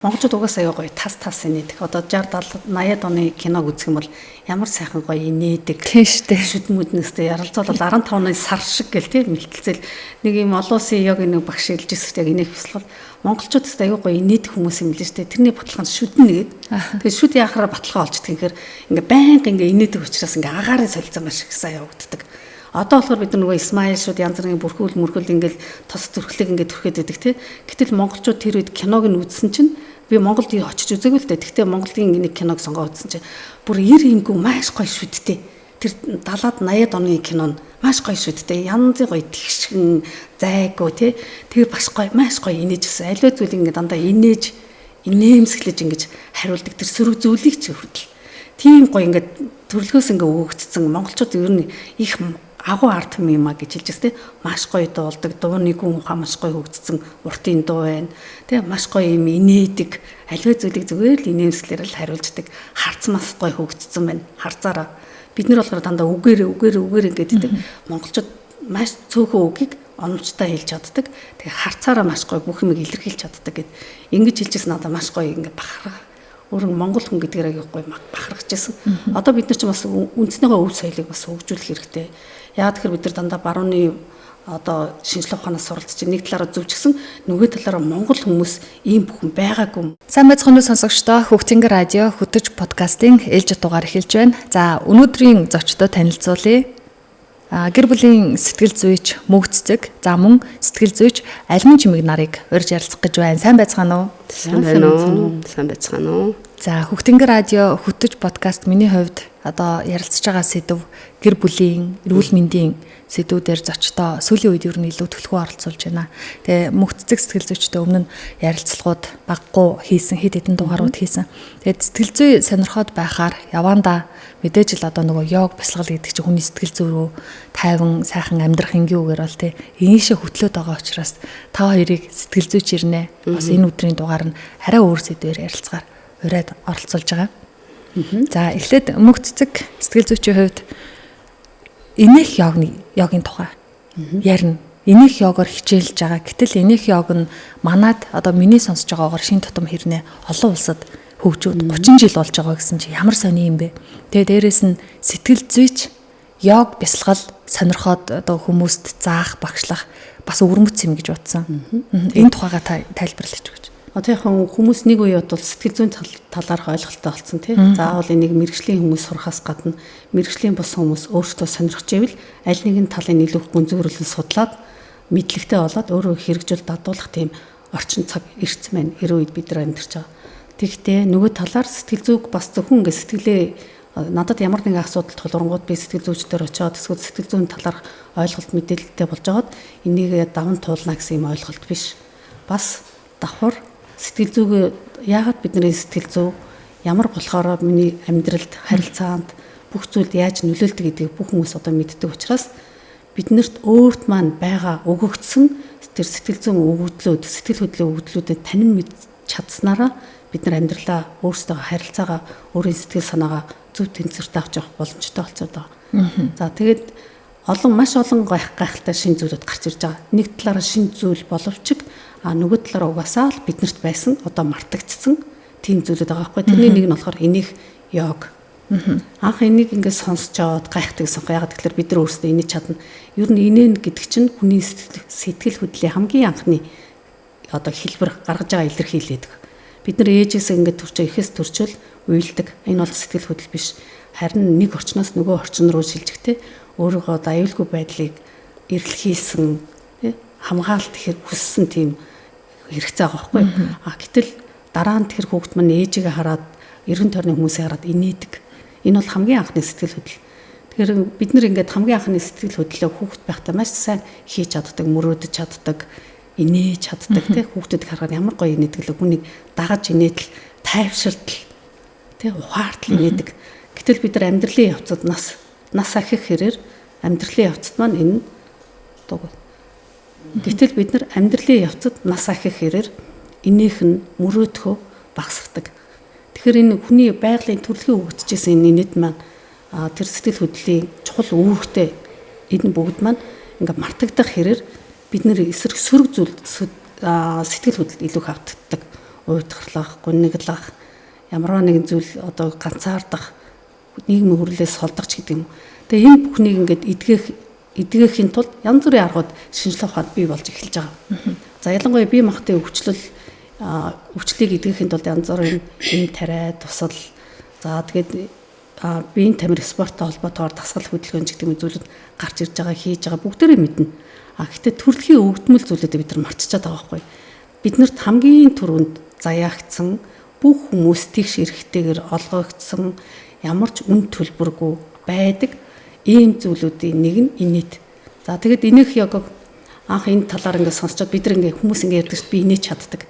Монголчууд угаасаа аяа гоё тас инээдэг. Одоо 60 70 80-аад оны киног үзэх юм бол ямар сайхан гоё инээдэг. Тийм шүү дээ. Шүдмүүднээсээ ярилцуулаад 15 оны сар шиг гэл тийм мэлтэлцэл нэг юм олон улсын яг нэг багш хэлж ирсэхтэй инээх бясалгал монголчууд тест аяа гоё инээдэг хүмүүс юм л шүү дээ. Тэрний баталгаанд шүдэн нэгээд. Тэгээд шүд яхаараа баталгаа олж тэгэхээр ингээ байнга ингээ инээдэг учраас ингээ агаарыг солилцсон маш их сайн явагддаг. Одоо болохоор бид нөгөө Исмаил шууд янз бүрийн бүрхүүл мөрхөл ингээл тос зүрхлэг ингээд төрхөд байдаг тий. Гэтэл монголчууд тэр үед киног нь үзсэн чинь би Монголд очиж үзээгүй л дээ. Тэгтээ Монголын нэг киног сонгоод үзсэн чинь бүр 90 ингүү маш гоё шүдтэй. Тэр 70-аад 80-аад оны кино нь маш гоё шүдтэй. Янзын гоё тэгшгэн зайгүй тий. Тэр маш гоё инээж гисэн. Аливаа зүйлийг ингээд дандаа инээж инээмсэглэж ингэж хариулдаг тэр сөрөг зүйлийг ч хүртэл. Тийм гоё ингээд төрлөхөөс ингээ өгөгдсөн. Монголчууд ер нь их агуу арт юм а гэж хэлж байгаа тийм маш гоё дуулдаг дууны гүн ухаан маш гоё хөгжсөн уртын дуу байна тийм маш гоё юм инээдэг аливаа зүйлийг зүгээр л инээмсэглээр л хариулждаг харц маш гоё хөгжсөн байна харцаараа бид нар болохоор дандаа үгээр ингэдэг монголчууд маш цөөхөн үгийг оновчтой хэлж чаддаг тэгээ харцаараа маш гоё бүх юмыг илэрхийлж чаддаг гэд ингэж хэлжсэн надад маш гоё ингэ бахарх өөрөөр монгол хүн гэдгээрээ гоё бахархаж байсан. Одоо бид нар ч бас үндснийхөө өв соёлыг бас хөгжүүлэх хэрэгтэй. Яг тэгэхээр бид нар дандаа барууны одоо шинжлэх ухаанаас суралцж нэг талаараа зөвчгсөн нөгөө талаараа монгол хүмүүс ийм бүхэн байгаагүй. Сайн байцгаана уу сонсогчдоо Хөгтөнгөр радио хөтөж подкастын ээлж дугаар эхэлж байна. За өнөөдрийн зочдоо танилцуулъя. Гэр бүлийн сэтгэл зүйч мөгццэг за мөн сэтгэл зүйч Алимын чимэг нарыг урьж ярилцах гэж байна. Сайн байцгаана уу? Сайн байцгаана уу? За Хөгтөнгөр радио хөтөж подкаст миний хувьд одоо ярилцж байгаа сэдв гэр бүлийн эрүүл мэндийн сэдвүүдээр зочдоо сүүлийн үед ер нь илүү төлхөө оролцуулж байна. Тэгээ мөгццэг сэтгэл зүйчтэй өмнө нь ярилцлагууд баггүй хийсэн хэд хэдэн дугаарууд хийсэн. Тэгээд сэтгэл зүй сонирхоод байхаар явандаа мэдээж л одоо нөгөө йог бясалгал гэдэг чинь хүний сэтгэл зүй рүү тайван сайхан амьдрах ингээгээр бол тий ийшээ хөтлөөд байгаа учраас та хоёрыг сэтгэл зүйч ирнэ. Бас энэ өдрийн дугаар нь арай өөр сэдвээр ярилцгаар ураад оролцуулж байгаа. За эхлээд мөгццэг сэтгэл зүйчийн хувьд энэх йогийн тухай ярина. Энэх йогоор хичээлж байгаа. Гэтэл энэх йог нь манад одоо миний сонсож байгаагаар шин тутам хэрнээ олон улсад хөгжөөд 30 жил болж байгаа гэсэн чи ямар сони юм бэ? Тэгээ дээрэс нь сэтгэл зүйч йог бясалгал сонирхоод одоо хүмүүст заах, багшлах бас өвөрмөц юм гэж бодсон. Энэ тухайга тайлбарлаач гэж. Одоо яг хүмүүс нэг үе бодвол сэтгэл зүйн талаарх ойлголттой болсон тий. Заавал энийг мэрэгжлийн хүмүүс сурахаас гадна мэрэгжлийн бус хүмүүс өөрсдөө сонирхож ивэл аль нэгэн талын илүү гүнзгийрүүлэн судлаад мэдлэгтэй болоод өөрөө хэрэгжүүл дадуулах тийм орчин цаг ирсэн байна. 90 үед бид нар амьдарч байгаа. Тэгэхдээ нөгөө талаар сэтгэл зүйг бас зөвхөн ингэ сэтгэлээ надад ямар нэгэн асуудал тулгуур би сэтгэл зүйчдэр очиод эсвэл сэтгэл зүйн талаарх ойлголт мэдээлэлтэй болж байгаад энийг даван туулна гэсэн юм ойлголт биш. Бас давхар сэтгэл зүйг яагаад бидний сэтгэл зүй ямар болохоор миний амьдралд харилцаанд бүх зүйлд яаж нөлөөлдөг гэдгийг бүх хүмүүс одоо мэддэг учраас биднэрт өөрт маань байгаа өгөгдсөн тэр сэтгэл зүйн өгөгдлүүд сэтгэл хөдлөлийн өгөгдлүүдэд танин мэд чадсанараа бид нар амьдралаа өөрсдөө харилцаагаа өөрийн сэтгэл санаагаа зөв тэнцвэртэй авч явах боломжтой болцоод байгаа. За тэгээд маш олон гайхалтай шин зүйлүүд гарч ирж байгаа. Нэг талаараа шин зүйл боловч нөгөө талаараа угаасаа л биднэрт байсан одоо мартагдсан тийм зүйлүүд байгаа байхгүй. Тэрний нэг нь болохоор энэх йог. Анх энийг ингээд сонсож аваад гайхдаг гэсэн. Яг тэгэхээр бид нар өөрсдөө инеж чадна. Ер нь инээн гэдэг чинь хүний сэтгэл хөдлөлийн хамгийн анхны одоо хэлбэр гаргаж байгаа илэрхийлээд. Бид нар ээжээс ингээд төрчөө ихэс төрчөл уйлдаг. Энэ бол сэтгэл хөдлөл биш. Харин нэг орчноос нөгөө орчин руу шилжихтэй өөрийгөө аюулгүй байдлыг эрэлхийлсэн хамгаалт ихэр хүссэн тийм хэрэгцээ байгаа байхгүй. Гэтэл дараа нь тэр хүүхэд маань ээжигээ хараад эргэн тойрны хүмүүсээ хараад инээдэг. Энэ бол хамгийн анхны сэтгэл хөдлөл. Тэгэхээр бид нар ингээд хамгийн анхны сэтгэл хөдлөлөө хүүхэд байхдаа маш сайн хийж чаддаг, мөрөөдөж чаддаг, инээж чаддаг тий хүүхдүүд харахад ямар гоё инээдэг л хүнийг дагаж инээдэл, тайвширдал тий ухаартал инээдэг. Гэтэл бид нар амьдралын явцад нас ахих хэрээр амьдралын явцад маань энэ дуу. Гэтэл бид нар амьдралын явцад нас ахих хэрээр энийх нь мөрөөдхөө багасгадаг. Тэгэхээр энэ хүний байгалийн төрөлхий өгөгдөжсэн энэ инээд маань тэр сэтгэл хөдлөлийн чухал үүрэгтэй энэ бүгд маань ингээд мартагдах хэрээр бид нэр эсрэг сөрөг зүйл сэтгэл хөдлөлд илүү хавтдаг. уйтгарлах, гуниглах, ямарваа нэгэн зүйл одоо ганцаардах, нийгмийн хүрлээс солдогч гэдэг юм. Тэгээ энэ бүхнийг ингээд эдгэхийн тулд янз бүрийн аргууд шинжилгээ ухаанд бий болж эхэлж байгаа. За ялангуяа бие махбодын өвчлөлийг эдгэхийн тулд янз бүрийн эм тариа, тусал, за тэгээд биеийн тамир спорттой холбоотойгоор дасгал хөдөлгөөнч гэдэг мэт зүйлүүд гарч ирж байгаа, хийж байгаа бүгдээрээ мэднэ. Гэхдээ төрөлхийн өвдмөл зүйлүүдээ бид нар мартчихад байгаа байхгүй. Биднэрт хамгийн түрүүнд заяагцсан бүх хүмүүс тэгш эрэхтэйгээр олгогдсон ямар ч үн төлбөргүй байдаг ийм зүйлүүдийн нэг нь инээд. За тэгээд инээх йогог анх энэ талаар ингээд сонсчод бид нар ингээд хүмүүс ингээд ярьдаг чинь би инээж чаддаг.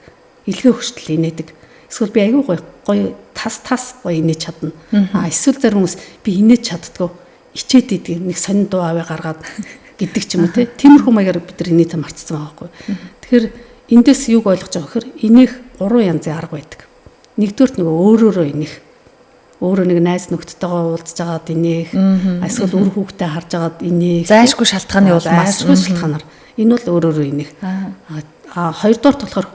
Илгээ хөштөл инээдэг. Эсвэл би аягүй гоё тас гоё инээж чадна. Эсвэл зарим хүмүүс би инээж чаддгүй ичээд идэг нэг сонин дуу аваа гаргаад гэдэг ч юм уу тиймэрхүү маягаар бид нар инээдэ мартсан байгаа байхгүй. Тэгэхээр эндээс юг ойлгож байгаа гэхээр инээх 3 янзын арга байдаг. Нэгдүгээрт нөгөө өөрөөрөө инээх. Өөрөө нэг найз нөхдөдтэйгээ уулзж байгаад инээх, эсвэл үр хүүхдээ харж байгаад инээх. Зайлшгүй шалтгааны улмаас шалтгаанаар энэ бол өөрөөрөө инээх. Хоёрдугаарт болохоор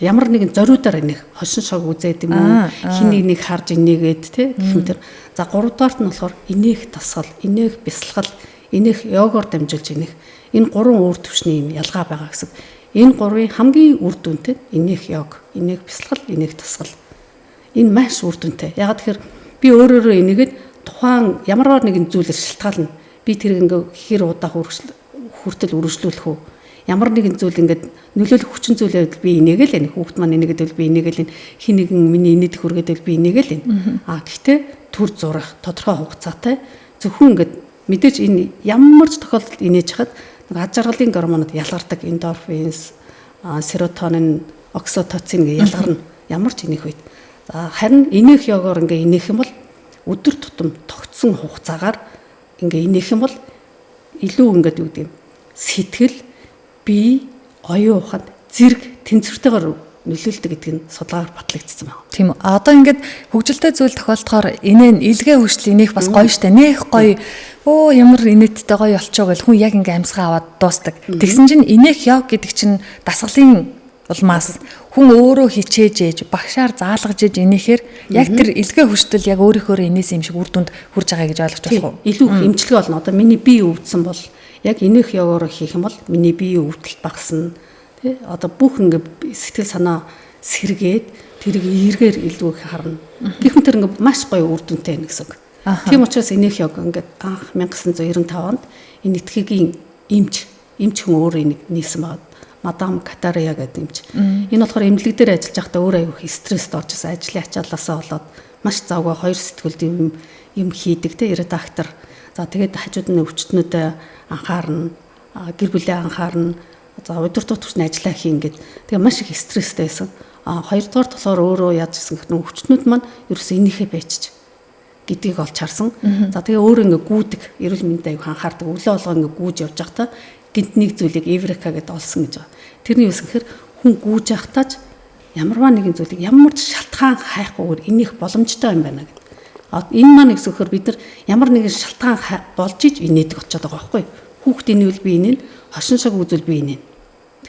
ямар нэгэн зориудаар инээх, хошин шог үзээд юм уу, хин нэг харж инээгээд гэх мэт. За гуравдугаарт нь болохоор инээх тасгал, инээх бясалгал, инээх йогоор дамжуулж инээх. Энэ 3 өөр төвшний юм ялгаа байгаа гэсэн. Энэ 3-ын хамгийн үр дүнтэй инээх йог, инээх бясалгал, инээх тасгал. Энэ маш үр дүнтэй. Ягаад тэгэхээр би өөрөөрөө энийгээд тухайн ямарваа нэгэн зүйлээр шалтгаална. Би тэр ингээ хэр удаа хүртэл үргэлжлүүлэх үү? Ямар нэгэн зүйл ингээд нөлөөлөх хүчин зүйлээ би энийгээл энэ хүүхд маань энийгээд би энийгээл хин нэгэн миний инээдэх хүргээд би энийгээл энэ. Гэхдээ төр зурах тодорхой хугацаатай зөвхөн ингээд мэдээж энэ ямар ч тохиолдолд инээж хахад аж аргалын гормонууд ялгардаг, эндорфинс, серотонин, окситоцин гэ ялгарна. Ямар ч инээх үед. За харин инээх йогоор ингээ инээх юм бол өдөр тутам тогтсон хугацаагаар ингээ инээх юм бол илүү ингээд юу гэдэг юм сэтгэл, бие, оюун ухаанд зэрэг тэнцвэртэйгээр нөлөөлдөг гэдэг нь судалгаагаар батлагдсан байна. Тийм үү. Одоо ингээд хөгжилтэй зүйл тохиолдохоор инээ илгээ хүчил инээх бас гоё штэ. Нэх гоё. Оо ямар инээдтэй гоё болчихоо гэл хүн яг ингээ амьсгаа аваад дуустдаг. Тэгсэн чинь инээх йог гэдэг чинь дасгалын улмаас хүн өөрөө хичээж ээж багшаар заалгаж ээж инээхээр яг тэр илгээ хүчтэл яг өөрийнхөө инээс юм шиг үр дүнд хүрж байгаа гэж ойлгож байна уу? Илүү их эмчилгээ болно. Одоо миний бие өвдсөн бол яг инээх йогоор хийх юм бол миний бие өвдөлт багасна. Тэ одоо бүх ингээ сэтгэл санаа сэргээд тэрийг эргээр илүү их харна. Гэвч тэр ингээ маш гоё үр дүнтэй байна гэсэн үг. Тийм учраас инээх йог ингээд анх 1995 онд энэ этгээгийн эмч хүн өөрөө энийг нээсэн байна. Мадам Катария гэдэг юмч. Энэ болохоор эмнэлэг дээр ажиллаж байхдаа өөр аюух стресст орж ирсэн. Ажлын ачааллаасаа болоод маш завгүй хоёр сэтгүүлд юм хийдэг те редактор. За тэгээд хажууд нь өвчтнүүдэд анхаарна, гэр бүлээ анхаарна. За удирдах төвчний ажиллаа хийн гэдэг. Тэгээ маш их стресстэй байсан. Хоёрдугаарт болохоор өөрөө яаж гисэн гэхнэ өвчтнүүд маань ерөөсөө энийхээ байчиж гэдгийг олж харсан. За тэгээ өөрөө ингээ гүйдэг, эрүүл мэндэд аюух анхаардаг. Өглөө болгоо ингээ гүйж явж байхдаа гинт нэг зүйлийг эврека гэдээ олсон гэж байна. Тэрний юус гэхээр хүн гүйж явахтаач ямарваа нэгэн зүйлийг ямар ч шалтгаан хайхгүйгээр энийх боломжтой юм байна гэдэг. Энэ маань гэсэхээр бид нар ямар нэгэн шалтгаан болж иж инээдэг очиод байгаа байхгүй. Хүүхд инэвэл би инээн, хошин шог үзвэл би инээн.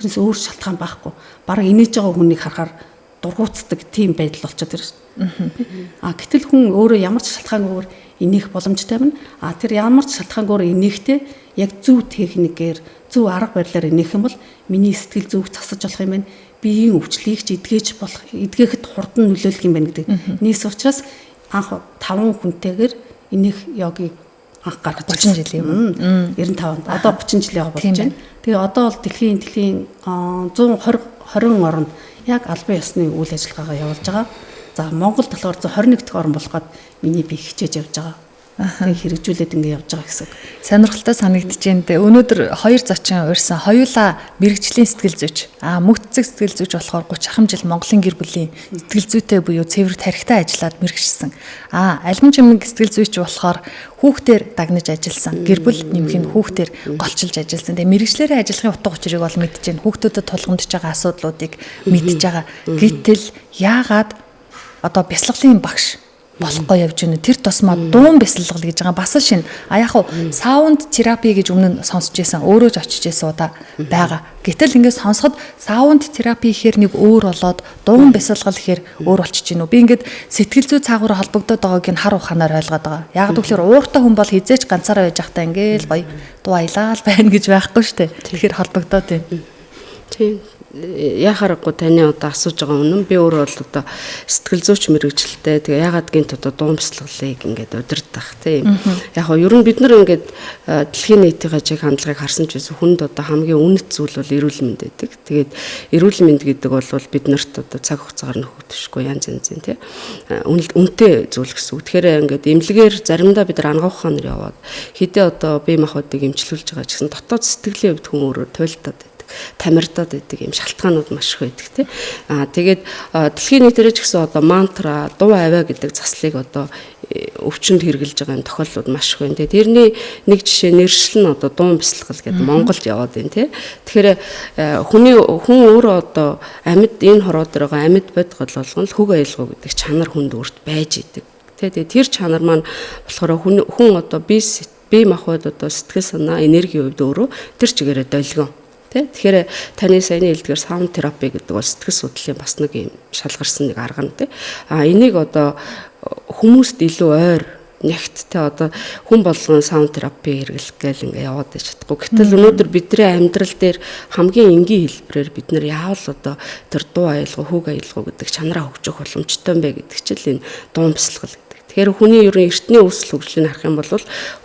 Тэрнээс өөр шалтгаан байхгүй. Бараг инээж байгаа хүнийг харахаар дургуутдаг тийм байдал болчиход ирсэн. Гэтэл хүн өөрөө ямар ч шалтгаангүйгээр инээх боломжтой байна. Тэр ямар ч шалтгаангүйгээр инээхдээ яг зөв техникээр, зөв арга барилаар инээх юм бол миний сэтгэл зүг засаж болох юм байна. Биеийн өвчлөлийг ч эдгээхэд хурдан нөлөөлөх юм байна гэдэг. Нийс учраас анх 5 хүнтэйгээр инээх йогийг анх гаргаж 30 жилийн өмнө 95 онд. Одоо 30 жилийн болж байна. Тэгээ одоо бол дэлхийн 120 оронд яг албан ёсны үйл ажиллагаагаа явуулж байгаа. За Монголд болохоор 21 дахь орн болоход миний бие хичээж явж байгаа. Тэгээ хэрэгжүүлээд ингэ явж байгаа гэсэн. Сонирхолтой санагдаж байна. Өнөөдөр хоёр зочин урьсан хоёулаа мэрэгжлийн сэтгэл зүйч. Мөгцөг сэтгэл зүйч болохоор 30 ахын жил Монголын гэр бүлийн сэтгэл зүйтэй буюу цэвэр тархитай ажиллаад мэрэгчсэн. Албан чимэг сэтгэл зүйч болохоор хүүхдээр дагнаж ажилласан. Гэр бүл нэмэх нь хүүхдээр голчилж ажилласан. Тэгээ мэрэгчлэрээ ажиллахын утга учирыг бол мэдж байна. Хүүхдүүдэд тулгамдж байгаа асуудлуудыг мэдж байгаа. Гэтэл яагаад одоо бясалгалын багш болохгүй явж байна. Тэр тусмаа дуун бясалгал гэж байгаа бас шинэ. А яг хуу саунд терапи гэж өмнө нь сонсч байсан. Өөрөө ч очиж байсан удаа байгаа. Гэтэл ингээд сонсоход саунд терапи гэхээр нэг өөр болоод дуун бясалгал гэхээр өөр болчихж гинүү. Би ингээд сэтгэл зүй цаагаараа холбогдоод байгааг нь хар ухаанаар ойлгоод байгаа. Яг гэвэл ууртай хүн бол хизээч ганцаараа байж захтаа ингээл гоё дуу аялал байна гэж байхгүй штэ. Тэгэхээр холбогдоод байна. Тийм. Яхаарахгүй таны одоо асууж байгаа үнэн би өөрөө бол одоо сэтгэл зүйч мэрэгчлээ. Тэгээ ягаад гинт одоо дуун бясалгалыг ингээд удирдах тийм. Яг нь ер нь бид нар ингээд дэлхийн нийтийн хажиг хандлагыг харсан ч гэсэн хүнд одоо хамгийн үнэт зүйл бол эрүүл мэнд байдаг. Тэгээд эрүүл мэнд гэдэг бол бид нарт одоо цаг хугацаагаар нөхөдчихгүй янз янзын тийм. Үнэтэй зүйл гэсэн үг. Тэгэхээр ингээд эмнэлгээр заримдаа бид нар ангах ухаанаар яваад хэдий одоо бие махбодыг эмчилүүлж байгаа ч гэсэн дотоод сэтгэлийн хувьд хүн өөрөө туйлдаад тамирдаад байдаг юм шалтгаанууд маш их байдаг тийм. Тэгээд дэлхийн нийтээр ч гэсэн одоо мантра, дуу авиа гэдэг заслыг одоо өвчнөд хэрэгжилж байгаа юм тохиолдлууд маш их байна. Тэгээд тэрний нэг жишээ нэршил нь одоо дуун бясалгал гэдэг Монголд яваад байна тийм. Тэгэхээр хүн өөрөө одоо амьд энэ хороо дээр байгаа амьд бодгол болгон л хөг аялгаа гэдэг чанар хүнд өөрт байж идэг. Тэгээд тэр чанар маань болохоор хүн одоо бие махбод одоо сэтгэл санаа, энергийн хувьд өөрөө тэр чигээрээ долгион. Тэгэхээр таны саяны хэлдгээр саунд терапи гэдэг бол сэтгэл судлалын бас нэг юм шалгарсан нэг арга нь тийм. Энийг одоо хүмүүст илүү ойр нягт те одоо хүн болгон саунд терапи хэрэглэх гээл ингээ яваад байж чадахгүй. Гэтэл өнөөдөр бидний амьдрал дээр хамгийн энгийн хэлбэрээр бид нар яавал одоо тэр дуу аялгаа, хөг аялгаа гэдэг чанараа хөгжих боломжтой юм бэ гэдэг чинь энэ дуун бясалгал. Тэгэхээр хүний ерөн эртний өсөл хөгжлийг харах юм бол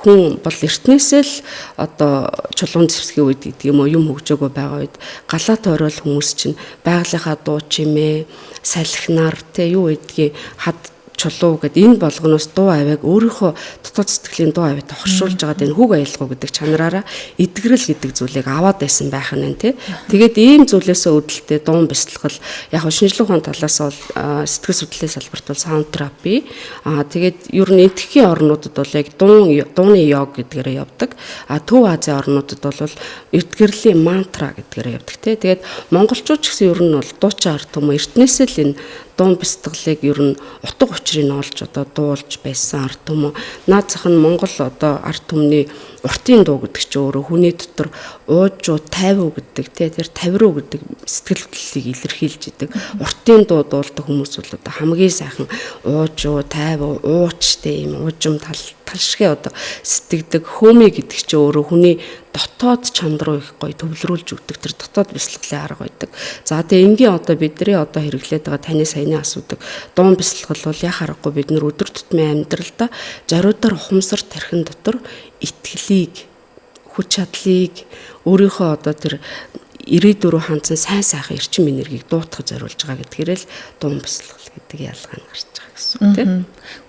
хүн бол эртнээсээ л одоо чулуун зэвсгийн үед гэдэг юм уу юм хөгжөөгөө байгаа үед галаат орол хүмүүс чинь байгалийнхаа дуу чимээ, салхинаар те юу гэдгийг хад чулуу гэдэг энэ болгоноос дуу авиаг өөрийнхөө дотоод сэтгэлийн дуу авиад тохиршуулж байгаа энэ хөг аялгаа гэдэг чанараараа эдгэрэл гэдэг зүйлийг аваад байсан байх нь тий. Тэгээд ийм зүйлээсээ үүдэлтэй дуун бясалгал яг шинжлэх ухааны талаас бол сэтгэл судлалын салбарт бол саунд терапи тэгээд ер нь энтхийн орнуудад бол яг дууны йог гэдгээрээ явдаг. Төв Азийн орнуудад бол эдгэрлийн мантра гэдгээрээ явдаг тий. Тэгээд монголчууд ч гэсэн ер нь бол дуучин ард түмэн эртнээсээ л энэ дуун бясалгалыг ер нь утга учрыг олж одоо дуулж байсан ард түмэн. Наад зах нь Монгол одоо ард түмний уртын дуу гэдэг чинь өөрөө хүний дотор уужуу тайвуу гэдэг тэр тавируу гэдэг сэтгэл хөдлөлийг илэрхийлж идэг. Уртын дуу дуулдаг хүмүүс бол одоо хамгийн сайхан уужуу тайвуу уучтай юм уужим талшгүй одоо сэтгэдэг хөөмэ гэдэг чинь өөрөө хүний дотоод чанд руу их гоё төвлөрүүлж өгдөг тэр дотоод бясалгалын арга байдаг. За тэгээ энгийн одоо бидний одоо хэрэглээд байгаа таны саяны асуудаг дуун бясалгал бол яхаа аргагүй бид нар өдөр тутмын амьдралдаа зориудаар ухамсар тархин дотор итгэлийг, хүч чадлыг өөрийнхөө одоо тэр ирээдүрөө хандсан сайн сайхан эрчим энергийг дуутгах зориулж байгаа гэдгээрээ л дуун бясалгал гэдэг ялгаа нь гарч байгаа гэсэн үг тийм.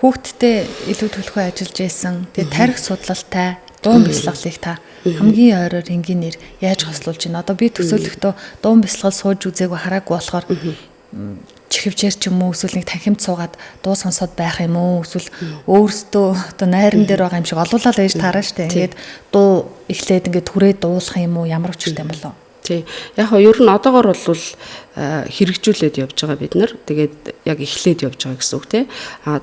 Хүүхдтэй илүү төлөвлөгөө ажиллаж байсан. Тэгээ тарих судлалтай дуун бясалгалыг та хамгийн ойроор энгийнээр яаж хослуулж байна? Одоо би төсөөлөхдөө дуун бясалгал сууж үзээгүй хараагүй болохоор чихвчээр ч юм уу эсвэл нэг танхимд суугаад дуу сонсоод байх юм уу эсвэл өөрсдөө одоо найран дээр байгаа юм шиг олуулаад байж таараа штэ. Ингээд дуу эхлээд ингээд түрээ дуулах юм уу ямар учиртай юм болов? Тий. Яг нь ер нь одоогор бол хэрэгжүүлээд явж байгаа бид нар. Тэгээд яг эхлээд явж байгаа гэсэн үг тий.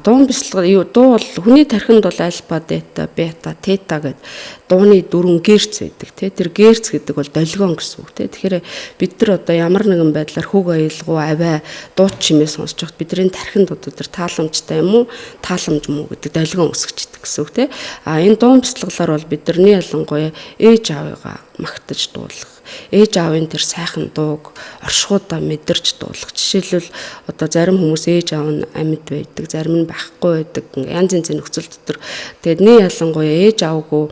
Дуун бясалгал дуу бол хүний тархинд бол альфа, дета, бета, тета гэдэг дууны дөрвөн герц байдаг тий. Тэр герц гэдэг бол долгион гэсэн үг тий. Тэгэхээр бид нар одоо ямар нэгэн байдлаар хөг аялгуу, авиа, дуу чимээ сонсож байхад бидний тархинд одоо тэр тааламжтай юм уу, тааламж муу гэдэг долгион өсгөж идэг гэсэн үг тий. Энэ дуун бясалгалаар бол бидний ялангуяа ээж аавыгаа магтаж дуулах, ээж аавын тэр сайхан дууг оршихуудаа мэдэрч дуулах. Жишээлбэл одоо зарим хүмүүс ээж аав нь амьд байдаг, зарим нь байхгүй байдаг. Янз янзын нөхцөл дотор тэгээд нэг ялангуяа ээж аавгүй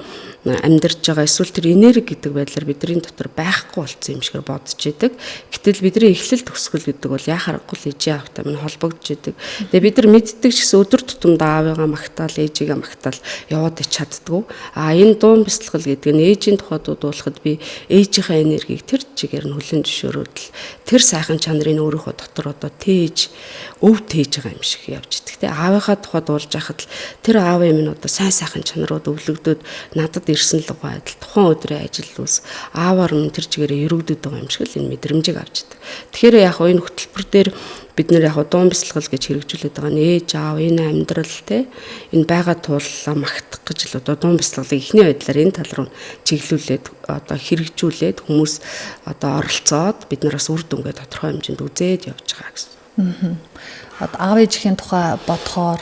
амьдарч байгаа эсвэл тэр энерги гэдэг байдлаар бидний дотор байхгүй болсон юм шигээр бодож идэг. Гэтэл бидний эхлэл төгсгөл гэдэг бол яхаарахгүй л ээж аавтай минь холбогдож идэг. Тэгээ бид нар мэддэг ч гэсэн өдөр тутамдаа аавыгаа магтаал, ээжигээ магтаал яваад чаддгүй. Энэ дуун бясалгал гэдэг нь ээжийн тухайд дуулахад би ээжийнхээ энергийг тэр чигээр нь хүлээн зөвшөөрөөд л тэр сайхан чанарыг өөрийнхөө дотор одоо тээж байгаа юм шиг явж идэг. Тэ аавынхаа тухайд дуулж байхад л тэр аавын минь одоо сайн сайхан чанарууд өвлөгдөөд надад ирсэн л байгаа адил тухайн өдрийн ажил үс аавар нь тэр чигээрээ өргөдөд байгаа юм шиг л энэ мэдрэмжийг авч идэг. Тэгэхээр яг энэ хөтөлбөр дээр бид нэр яг дуун бясалгал гэж хэрэгжүүлээд байгаа нь ээж аав энэ амьдрал те энэ байгаа тууллаа магтах гэж л одоо дуун бясалгалыг эхний байдлаар энэ тал руу чиглүүлээд одоо хэрэгжүүлээд хүмүүс одоо оролцоод бид нараас үр дүнгээ тодорхой хэмжээнд үзээд явж байгаа гэсэн. Одоо аав ээжийн тухай бодохоор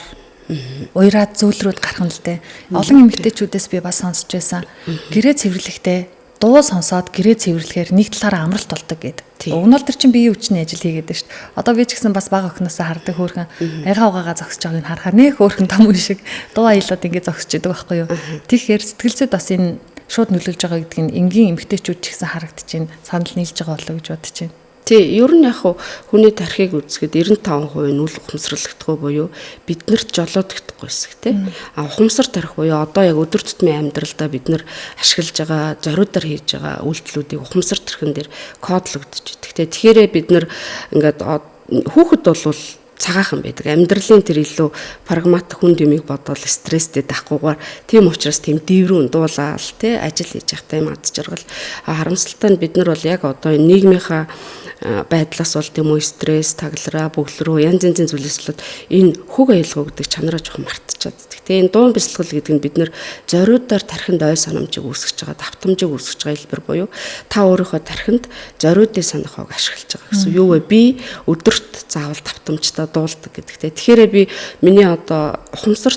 уяраад зөөлрүүд гарах нь л дээ. Олон эмэгтэйчүүдээс би бас сонсч байсан. Гэрээ цэвэрлэхдээ дуу сонсоод гэрээ цэвэрлэхээр нэг талаараа амралт болдог гэд. Угнал төр чинь биеийн хүчний ажил хийгээд шүү дээ. Одоо би ч гэсэн бас бага охиноосоо хардаг хөөрхөн аяга угаагаа зогсож байгааг нь харахаар нэх хөөрхөн том үе шиг дуу аялаад ингэ зогсож идэг байхгүй юу. Тэгэхээр сэтгэл зүйд бас энэ шууд нөлөөлж байгаа гэдэг нь энгийн эмэгтэйчүүд ч гэсэн харагдчихээн санал нийлж байгаа болоо гэж бодож байна. Тий, ер нь яг хүний тархийг үзэхэд 95% нь үл ухамсарлагдахгүй буюу биднэрт жолоодогдохгүй хэсэг тий. А ухамсар тарих буюу одоо яг өдөр тутмын амьдралдаа бид нар ашиглаж байгаа, зориудаар хийж байгаа үйлдэлүүдийг ухамсар тархин дээр кодлогдож идэг. Тэгэхээр бид нар ингээд хүүхэд болвол цагаахан байдаг. Амьдралын тэр илүү прагматик хүн дэмийг бодвол стресстэй дахгүйгээр тийм учраас тийм дээврүүн дуулаал тий ажил хийж явахтай юм аз жаргал. Харамсалтай нь бид нар бол яг одоо нийгмийнхаа байдлаас бол тийм үү стресс, таглараа, бөглөрөө янз янзын зүйлээс болоод энэ хөг аялгаа гэдэг чанараа жоохон мартчихад. Гэхдээ энэ дуун бясалгал гэдэг нь бид нэр зориудаар тархинд ой санамжийг үүсгэж байгаа, давтамжийг үүсгэж байгаа хэлбэр буюу та өөрийнхөө тархинд зориудыг санах хог ашиглаж байгаа гэсэн. Юу вэ? Би өдөрт заавал давтамжтай дуулдаг гэдэг. Тэгэхээр би миний одоо ухамсар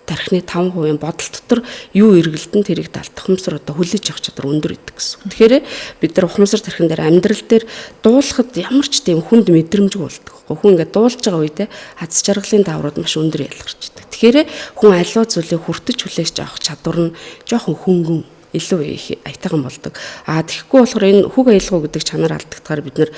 тархины 5% бодол дотор юу эргэлдэн тэрийг далтах ухамсар одоо хүлээж авах чадвар өндөр идэг гэсэн. Тэгэхээр бид нар ухамсар тархин дээр амьдрал дээр дуулахад ямар ч тийм хүнд мэдрэмж болдог. Хүн ингээд дуулж байгаа үедээ аз жаргалын даврууд маш өндөр ялгарч идэг. Тэгэхээр хүн аливаа зүйлийг хүртэж хүлээж авах чадвар нь жоохон хөнгөн илүү их аятайхан болдог. Тэгэхгүй болохоор энэ хөг аялгаа гэдэг чанар алдагдахаар бид нэр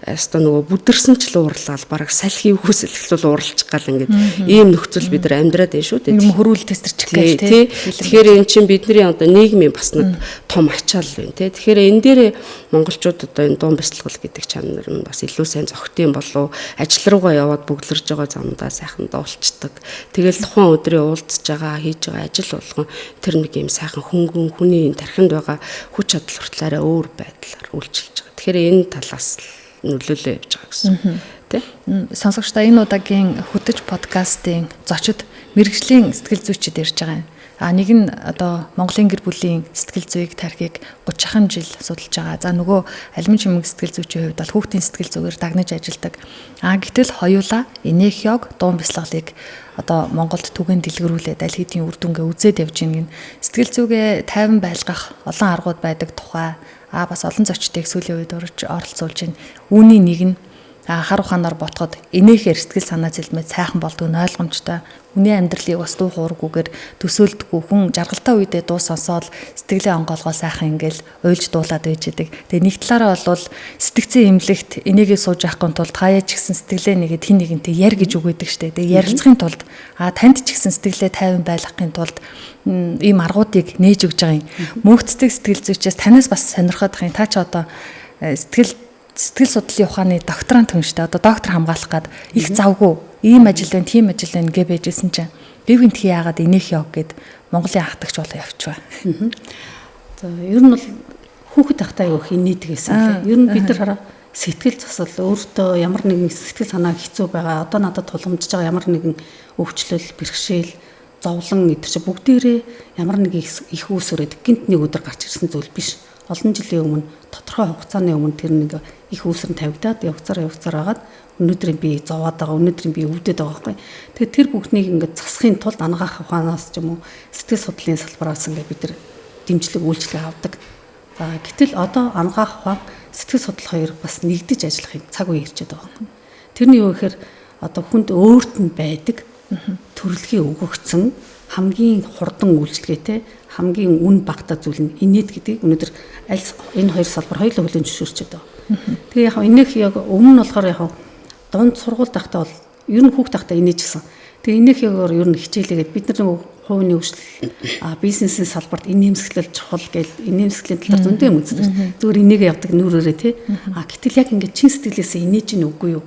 өстой нөгөө бүдэрсэнчл уурлал бараг салхи хүсэлхэл уурлж гал ингээд ийм нөхцөл бид нар амьдраад байна шүү дээ. Юм хөрүүл тестэрчих гээл тий. Тэгэхээр эн чинь бидний одоо нийгмийн бас нэг том ачаал байна тий. Тэгэхээр энэ дээр монголчууд одоо энэ дуун бясалгал гэдэг чанар нь бас илүү сайн зохитын болов ажил руугаа яваад бөглөрж байгаа замдаа сайхан дуулцдаг. Тэгэл тухайн өдрийн уулзж байгаа хийж байгаа ажил болгон тэр нэг юм сайхан хөнгөн хүний тархинд байгаа хүч чадал хүртлээрээ өөр байдлаар үйлчилж байгаа. Тэгэхээр энэ талаас нөлөөлөө явж байгаа гэсэн. Тэ? Сонсогчдаа энэ удаагийн хөтөж подкастын зочид мэрэгжлийн сэтгэл зүйчид ярьж байгаа юм. Нэг нь одоо Монголын гэр бүлийн сэтгэл зүйг тархийг 30 жил судалж байгаа. За нөгөө алимын чимэг сэтгэл зүйчийн хувьд бол хүүхдийн сэтгэл зүгээр дагнаж ажилладаг. Гэтэл хоёулаа энехиог дуун бясалгалыг одоо Монголд түгээн дэлгэрүүлээд аль хэдийн үр дүнгээ үзээд явж гин сэтгэл зүгээ тайван байлгах олон аргууд байдаг тухай бас олон зочдыг сүүлийн үед оролцуулж байна. Үүний нэг нь хар ухаанаар ботход энэхээр сэтгэл санаа зэлмэд сайхан болдгоо нь ойлгомжтой. Хүний амьдралыг бас дуу хуургүйгээр төсөөлдөггүй хүн жаргалтай үедээ дуу сонсоод сэтгэлээ онгоолгоо сайхан ингээл уйлж дуулаад байж идэг. Тэгээ нэг талаараа бол сэтгцэн эмнэлэгт энийгээ сууж авахгүй тулд хаяа ч гэсэн сэтгэлээ нэгэд хин нэгэнтэй яр гэж үгээдэг штэ. Тэгээ ярилцахын тулд танд ч гэсэн сэтгэлээ тайван байлгахын тулд ийм аргуудыг нээж өгж байгаа юм. Мөнхцөг сэтгэл зүйчээс танаас бас сонирхоод байгаа юм. Та ч одоо сэтгэл судлалын ухааны докторант хүн шүү дээ. Одоо доктор хамгаалах гад их завгүй ийм ажил байна, тийм ажил байна гэ байжсэн чинь бив гинтхий яагаад энийх яв гэд Монголын ахтагч болоо явчихва. За ер нь бол хүүхэд ахтай аяг их инээдгээсэн. Ер нь бид нар хараа сэтгэл засал өөртөө ямар нэгэн сэтгэл санаа хэцүү байгаа. Одоо надад тулгамдж байгаа ямар нэгэн өвчлөл, бэрхшээл, зовлон эдэр чи бүгдээрээ ямар нэг их үүсвэрээд гинт нэг өдөр гарч ирсэн зүйл биш. Олон жилийн өмнө тодорхой хугацааны өмнө тэр нэг их үүсвэр тавигдаад явцаар хагаад өнөөдрийн би зовоод байгаа, өнөөдрийн би өвдөд байгаа байхгүй. Тэгэхээр тэр бүхнийг ингээд засахын тулд ангаах ухаанаас ч юм уу сэтгэл судлалын салбараас ингээд бид нар дэмжлэг үйлчлэг авдаг. За гэтэл одоо ангаах ухаан сэтгэл судлал хоёр бас нэгдэж ажиллахыг цаг үе ирчээд байгаа юм. Тэрний юу гэхээр одоо хүнд өөрт нь байдаг төрөлхий өгөгдсөн хамгийн хурдан үйлчлэгээтэй хамгийн үн багтаа зүйл нь инээд гэдгийг өнөөдөр аль энэ хоёр салбар хоёулаа хүлээн зөвшөөрчээд байгаа. Тэгээ яг энэх яг өмнө нь болохоор яг дунд сургууль тахтаа бол ер нь хүүхд тахтаа инээж гисэн. Тэгээ энэх ягаар ер нь хичээлээгээд бид нар нэг хувийн хөгжил бизнесийн салбарт инээмсэглэл чухал гэж инээмсэглэлийн талаар зөндөө юм үздэг. Зүгээр энийг явдаг нүрээрээ тий. Гэтэл яг ингээд чин сэтгэлээсээ инээж ийн үгүй юу?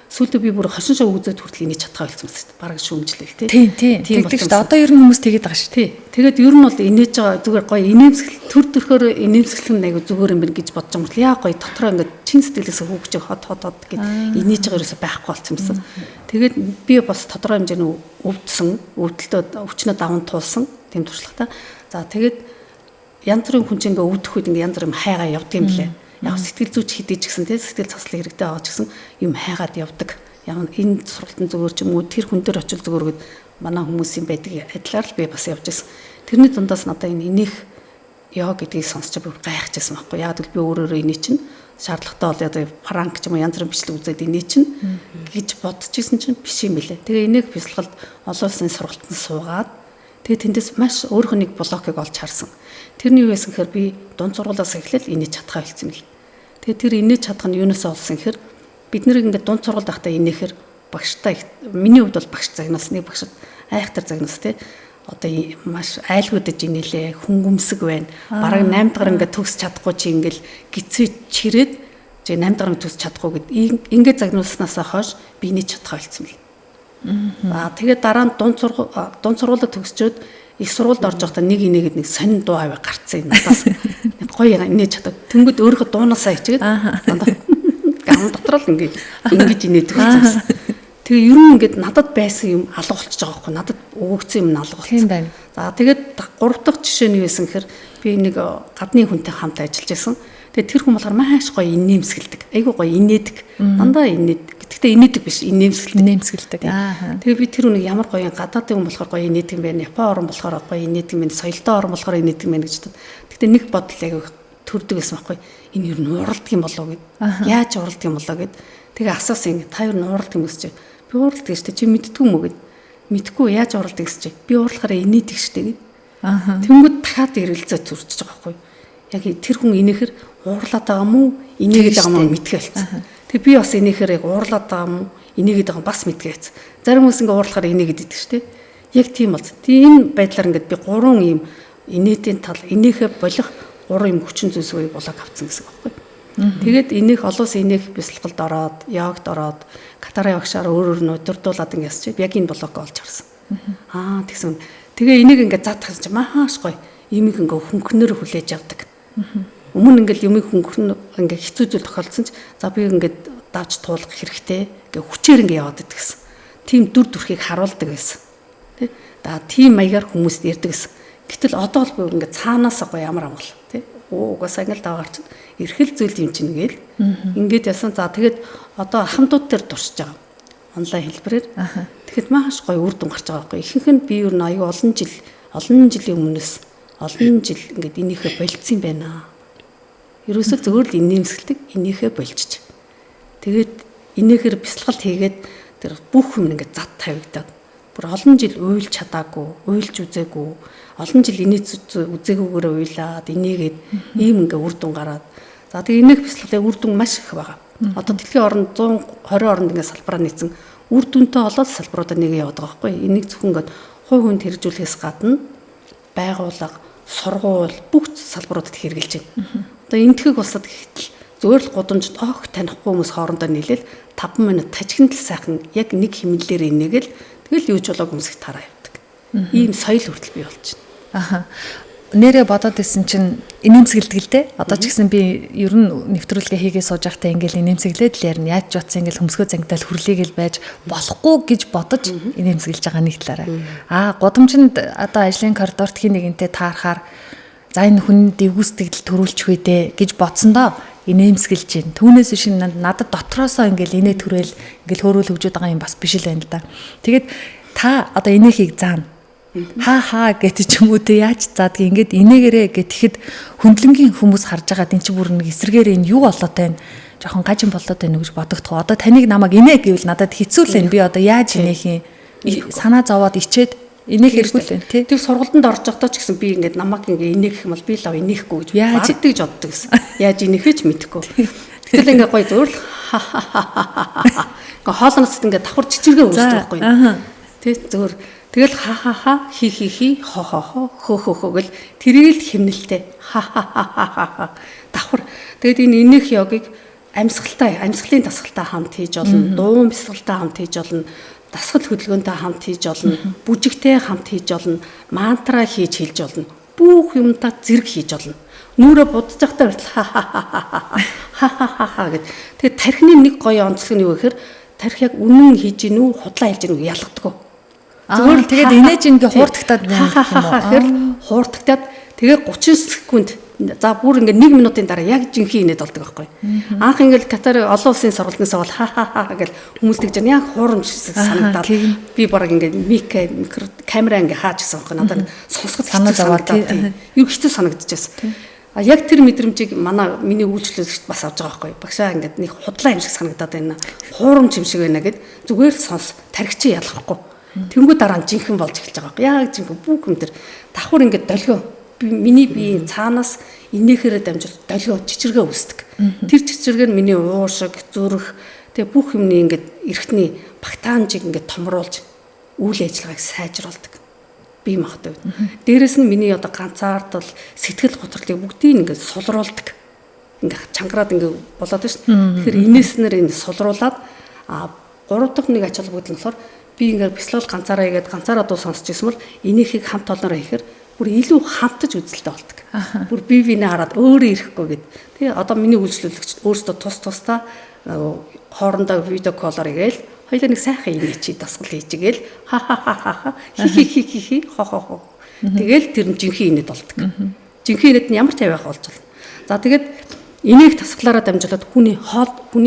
Сүүлдээ би бүр хошин шог үзээд хүртэл инээж чадхаа болсон юм. Бараг шүүмжлэл тий. Тийм. Тэгдэг шүү дээ. Одоо ер нь хүмүүс тэгээд байгаа шүү. Тий. Тэгээд ер нь бол инээж байгаа зүгээр гоё инээмсгэл төр төрхөөр инээмсгэл нь айгу зүгээр юм байна гэж бодож байгаа юм. Яа гоё дотроо ингээд чин сэтгэлээс хөөгч хот гэд инээж байгаа ерөөсөй байхгүй болсон юмсан. Тэгээд би бас тодорхой хэмжээний өвдөлтөө өвчнөө даван туулсан тийм туршлагатай. За тэгээд янз бүрийн хүн чинь ингээд өвдөх үед ингээд янз бүр юм хайгаа явдаг юм блэ. Яг сэтгэл зүйч хэдий ч гэсэн тийм сэтгэл цослог хэрэгтэй байгаа ч гэсэн юм хайгаад явдаг. Яг энэ сургалтын зүгээр ч юм уу тэр хүн дээр очил зүгээр гээд манай хүмүүсийн байдаг адилаар л би бас явж байсан. Тэрний дундаас надад энэ инех яа гэдгийг сонсч би гайхажсэн байхгүй. Яг л би өөрөөрөө инээ чинь шаардлагатай бол яг франк ч юм уу янз бүрийн бичлэг үзээд инээ чинь гэж бодчихсон чинь биш юм билэ. Тэгээ инех бясалгалд олон улсын сургалтанд суугаад тэгээ тэндээс маш өөрийнхөө нэг блокийг олж харсан. Тэрний юу байсан гэхээр би дунд сургуулиас эхлээл инээж чадхаа болсон юм л. Тэгээ тэр инээж чадах нь юунаас олсон гэхээр бид нэр ингээд дунд сургуульд байхдаа инээхээр багштай миний хувьд бол багш загнуулсны багшд айхтар загнуус тий одоо маш айлгуудаж инээлээ хүнгүмсэг байна. Бараг 8 дахь ингээд төгс чадахгүй чи ингээл гизээ чирээд чи 8 дахь төгс чадахгүй гэд ингээд загнуулснасаа хойш би инээж чадхаа болсон юм л. Тэгээд дараа нь дунд сургуулиуд төгсчөөд их сургуульд орж байхдаа нэг инээгээд нэг сонин дуу аваа гарцсан юм надаас гоё инээж чаддаг. Тэнгүүд өөрийнхөө дуунасаа ичгээд гам дотор л ингэж инээдэг байсан. Тэгээ ер нь ингээд надад байсан юм алга болчихж байгаа байхгүй надад өгөгдсөн юм алга болчихсон. Тийм байна. За тэгээд 3 дахь жишээ нь юу байсан гэхээр би нэг гадны хүнтэй хамт ажиллаж байсан. Тэгээ тэр хүн болохоор маш гоё инээмсгэлдэг. Айгуу гоё инээдэг. Дандаа инээдэг. Гэхдээ инээдэг биш инээмсгэлдэг. Тэгээ би тэр үнийг ямар гоё гадаадын хүн болохоор гоё инээдэг юм байна. Япон орн болохоор гоё инээдэг юм байна. Соёлтой орн болохоор инээдэг юм байна гэж боддог. Гэхдээ нэг бодол айгуу төрдөг байсан байхгүй. Энэ юу н уралдаг юм болоо гэд. Яаж уралдаг юм болоо гэд. Тэгээ асуусан ингэ та юу н уралдаг юм гэж чи. Би уралдаг гэж чи мэддгүй юм уу гэд. Мэдгүй яаж уралдаг гэж чи. Би уурлахаараа инээдэг штэ гэд. Тэнгүүд дахиад ирэлцээ төрчихөж байгаа байхгүй. Яг тэр хүн инээхэр уурлаад байгаа юм уу? Инээгээд байгаа юм уу мэдгээ болсон. Тэгээ би бас инээхээр яг уурлаад байгаа юм уу? Инээгээд байгаа бас мэдгээ байсан. Зарим хүмүүс ингээ уурлахаар инээгээд идэг штэ. Яг тийм бол. Тийм байдлаар ингээд би 3 ийм инээдийн тал инээхэ болох 3 юм хүчин зүйлс үе болоо авцсан гэсэн үг байхгүй. Тэгээд инех олоос инех бясалгалд ороод, ягд ороод, катарын багшаар өөр нь удирдуулаад ингээд ясч яг энэ блок олж харсан. Тэгсэн. Тэгээ энийг ингээд заадах чинь маш гоё. Юмыг ингээд хөнгөнөр хүлээж авдаг. Өмнө ингээд юмыг хөнгөн ингээд хэцүү зүйл тохиолдсон ч за би ингээд давж туулах хэрэгтэй. Ингээд хүчээр ингээд яваад идэгсэн. Тийм дүр төрхийг харуулдаг байсан. Тэ? Да тийм маягаар хүмүүст ярьдаг гэсэн. Гэтэл одоо л бүр ингээд цаанаас гоё ямар амгал тий. Угаасаа ингээд даваарч эрхэл зүйл юм чинь гээл. Ингээд ясан. За тэгээд одоо ахмадууд төр туршиж байгаа. Онлайн хэлбэрээр. Тэгэхэд маш гоё үр дүн гарч байгаа байхгүй. Ихэнх нь би юу н аюу олон жилийн өмнөөс олон жил ингээд энийхээ болцсон юм байна. Ерөөсөө зөвөр л инээмсгэлдэг энийхээ болчих. Тэгээд энийхээр бясалгалт хийгээд тэр бүх юм ингээд зад тавигдаад бүр олон жил уйлж чадаагүй, уйлж үзээгүй, олон жил инээц үзээгүйгээр уйлаад энийгээд ийм ингээ үр дүн гараад. За тэгээ энийх бясалгалын үр дүн маш их байгаа. Одоо дэлхийн орнд 120 орнд ингээ салбараа нийцэн үр дүнтэй олоод салбаруудаа нэгээ яваад байгаа байхгүй. Энийг зөвхөн ингээд хувь хүнд хэрэгжүүлэхээс гадна байгууллага, сургууль бүх салбаруудад хэрэгжилж байна. Одоо энтхэг улсад гэтэл зөвөр л гудамжид танихгүй хүмүүс хоорондоо нийлээл 5 минут тажигнал сайхан яг нэг хэмнэлээр инээгээл тэгэл юу ч болоог хүмүүс их тараа явдаг. Ийм соёл хүртэл бий болж байна. Нэрээ бодоод исэн чинь инээмсэглэдэг л дээ. Одоо ч гэсэн би ер нь нэвтрүүлгээ хийгээ сууж байхдаа ингээл инээмсэглээд л ярина. Яаж ч утсан ингээл хөмсгөө зангидал хүрлээгээл байж болохгүй гэж бодож инээмсэглэж байгаа нэг талаараа. Гудамжинд одоо ажлын коридорт хин нэгэнтэй таарахаар за энэ хүн дэвгүйсдэгдэл төрүүлчих вэ дээ гэж бодсондоо инээмсэглэж байна. Түүнээс шиг надад дотроосоо ингээл инээ төрөөл ингээл хөөрөөл хөгжөөд байгаа юм бас биш л байна л да. Тэгээд та одоо инээхийг заана. Хаа гэдэг ч юм уу те яаж заадгийг ингээд инээгээрээ гэтгэхэд хөндлөнгийн хүмүүс харж байгаа дэн чи бүр нэг эсрэгээр энэ юу болоод байна жоохон гажин болоод байна гэж бодогдох. Одоо таныг намайг инээ гэвэл надад хэцүү л байна. Би одоо яаж инээх юм санаа зовоод ичээд инээх хэрэггүй л байна тий. Тэр сургалтанд орж байхдаа ч гэсэн би ингээд намайг ингээд инээх юм бол би л инээхгүй гэж багддаг гэж боддог гэсэн. Яаж инээхээ ч мэдэхгүй. Тэгэл ингээд гоё зөөр ингээ хоолноос ингээд давхар чичиргээ үүсдэг байхгүй. Тий зөөр тэгэл хи хо гэл тэрийг л хэмнэлтэй давхар. Тэгэд энэ инээх йогыг амьсгалын дасгалтай хамт хийж болно, дуун бясалгалтай хамт хийж болно, дасгал хөдөлгөөнтэй хамт хийж болно, бүжигтэй хамт хийж болно, мантра хийж хэлж болно. Бүх юмтай зэрэг хийж болно. Нүрэ будаж захтай ха гэд. Тэгээд тархины нэг гоё онцлог нь юу гэхээр тархи яг үнэн хийж гинүү, худлаа хэлж гинүү ялгадаггүй. Зүгээр тэгээд инээж ингээ хууртагтаад байна гэх юм уу? Тэгэхээр хууртагтаад тэгээ 30 секунд за бүр ингээ 1 минутын дараа яг жинхэнэ инээд болдог байхгүй. Анх ингээл Катар олон улсын сургалтнаас бол ха гэл хүмүүс тэгж яг хуурамч санагдаад би бараг ингээ микро камера ингээ хааж гисэн байхгүй. Надад сонсоход санаа зовоод юу хэцүү санагдчихсэн. А яг тэр мэдрэмжийг миний үйлчлүүлэгчд бас авч байгаа байхгүй. Багшаа ингээ нэг худлаа юм шиг санагдаад байна. Хуурамч юм шиг байна гэд зүгээр сонс тархичи ялахгүй. Тэнгүү дараа нь жинхэнэ болж эхэлж байгаа байхгүй. Яг жинхэнэ бүх юм тэр давхар ингээ долгио миний биеийн цаанаас инээхээрээ дамжуулж долгио чичиргээ үүсдэг. Тэр чичиргээ нь миний уушиг, зүрх тэгээ бүх юмны ингээд эрхтний багтаамжийг ингээд томруулж үйл ажиллагааг сайжруулдаг. Бие махбод. Дээрэс нь миний одоо ганцаардал сэтгэл готрлыг бүгдийг ингээд сулруулдаг. Ингээд чангараад ингээд болоод байна шүү дээ. Тэгэхээр инээснээр энэ сулруулад 3 дахь нэг ач холбогдол нь болохоор би ингээд бяцлал ганцаараа игээд ганцаараа дуу сонсч ирсэн бол инээхийг хамт олноороо хийхээр бүр илүү хамтаж үзэлтэй болдог. Бүр бие биенээ хараад өөрөө ирэхгүй гэд. Тэгээ одоо миний үйлчлүүлэгч өөрсдөө тусдаа хоорондоо видео коллоор игээл хоёулаа нэг сайхан инээчи дасгал хийчихгээл ха хи хо. Тэгэл тэр нь жинхэнэ инээд болдог. Жинхэнэ инээд нь ямар тавиах болж байна. За тэгээд инээх дасгалаараа дамжуулаад хүний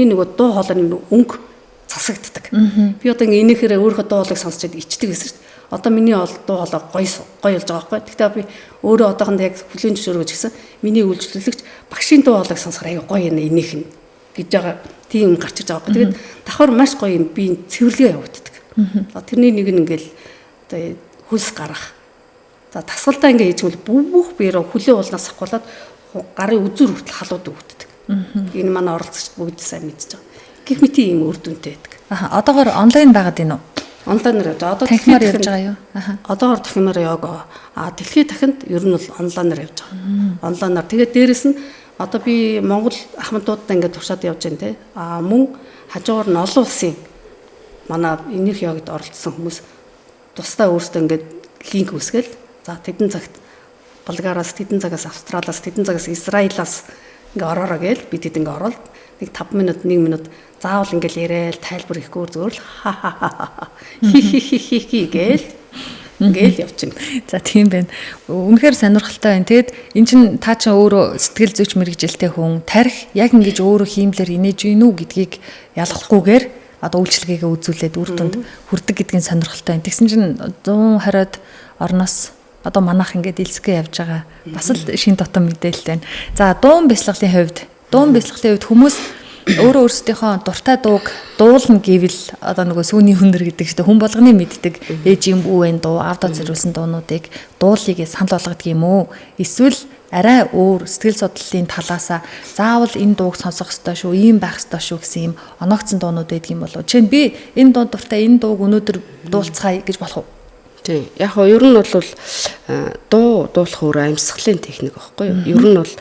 нөгөө дуу хоолойны өнгө засагддаг. Би одоо ингээ инээхээрээ өөрийнхөө дуу хоолойг сонсчод ичдэг гэсэн чинь одоо миний дуу хоолой гоё болж байгаа байхгүй. Гэхдээ би өөрөө одоохондоо яг хүлэн зөвшөөргөж гисэн миний үйлчлүүлэгч багшийн дуу хоолойг сонсохоор аяга гоё юм инээх нь гэж байгаа тийм гарч иж байгаа байхгүй. Тэгээд давхар маш гоё юм би цэвэрлэгээ явагддаг. Тэрний нэг нь ингээл одоо хөлс гарах. За тасгалдаа ингээ хийж мэл бүх биерээ хүлээ уулнаас сахуулаад гарын үзүр хүртэл халууд өгдөг. Энэ манай оролцогчд бүгд сайн мэдж байгаа. Гэх мэт ийм үр дүнтэй байдаг. Одоогоор онлайн байгаад байна уу? Онлайнаар одоо танхимаар явж байгаа юу? Одоогоор танхимаар яваг. Дэлхийн тахинд ер нь бол онлайнаар явж байгаа. Онлайнаар. Тэгээд дээрэс нь одоо би Монгол ахмадуудаа ингээд туршаад явж байна те. Мөн хажуугаар нь олон улсын манай энерги йогод оролцсон хүмүүс тусдаа өөрсдөө ингээд линк үсгээл. За тэдэн цагт Болгараас, тэдэн цагаас Австралиас, тэдэн цагаас Израилаас ингээ ороороо гээл бид тэд ингээ ороод нэг 5 минут 1 минут заавал ингээл яриад тайлбар хийхгүй зүгээр л хи гээл ингээл явчихна. За тийм байна. Үнэхээр сонирхолтой байна. Тэгэд эн чин та чинь өөрөө сэтгэл зүйч мэрэгжилтэй хүн тарих яг ингэж өөрөө хиймлэр инээж гинүү гэдгийг ялгахгүйгээр одоо үйлчлэгээ үзүүлээд үр дүнд хүрдэг гэдгийг сонирхолтой байна. Тэгсэн чинь 120-д орноос одоо манайх ингээд дэлсгээ явж байгаа. Бас л шин дотор мэдээлэл байна. За дуун бяцлаглалын хувьд хүмүүс өөрөө өөрсдийнхөө дуртай дууг дуулна гэвэл одоо нөгөө сүүний хүнэр гэдэг чинь хүн болгоны мэддэг ээж юм бүү вэ дуу авто зэрүүлсэн дуунуудыг дуулыг санал болгодог юм уу? Эсвэл арай өөр сэтгэл судлалын талаасаа заавал энэ дууг сонсох ёстой шүү, ийм байх ёстой шүү гэсэн юм оногцсон дуунууд байдаг юм болов уу? Жишээ нь би энэ дуу дуртай энэ дууг өнөөдөр дуулцгаая гэж болох уу? Тийм. Яг нь ер нь бол дуу дуулах өөр амьсгалын техник байхгүй юу? Ер нь бол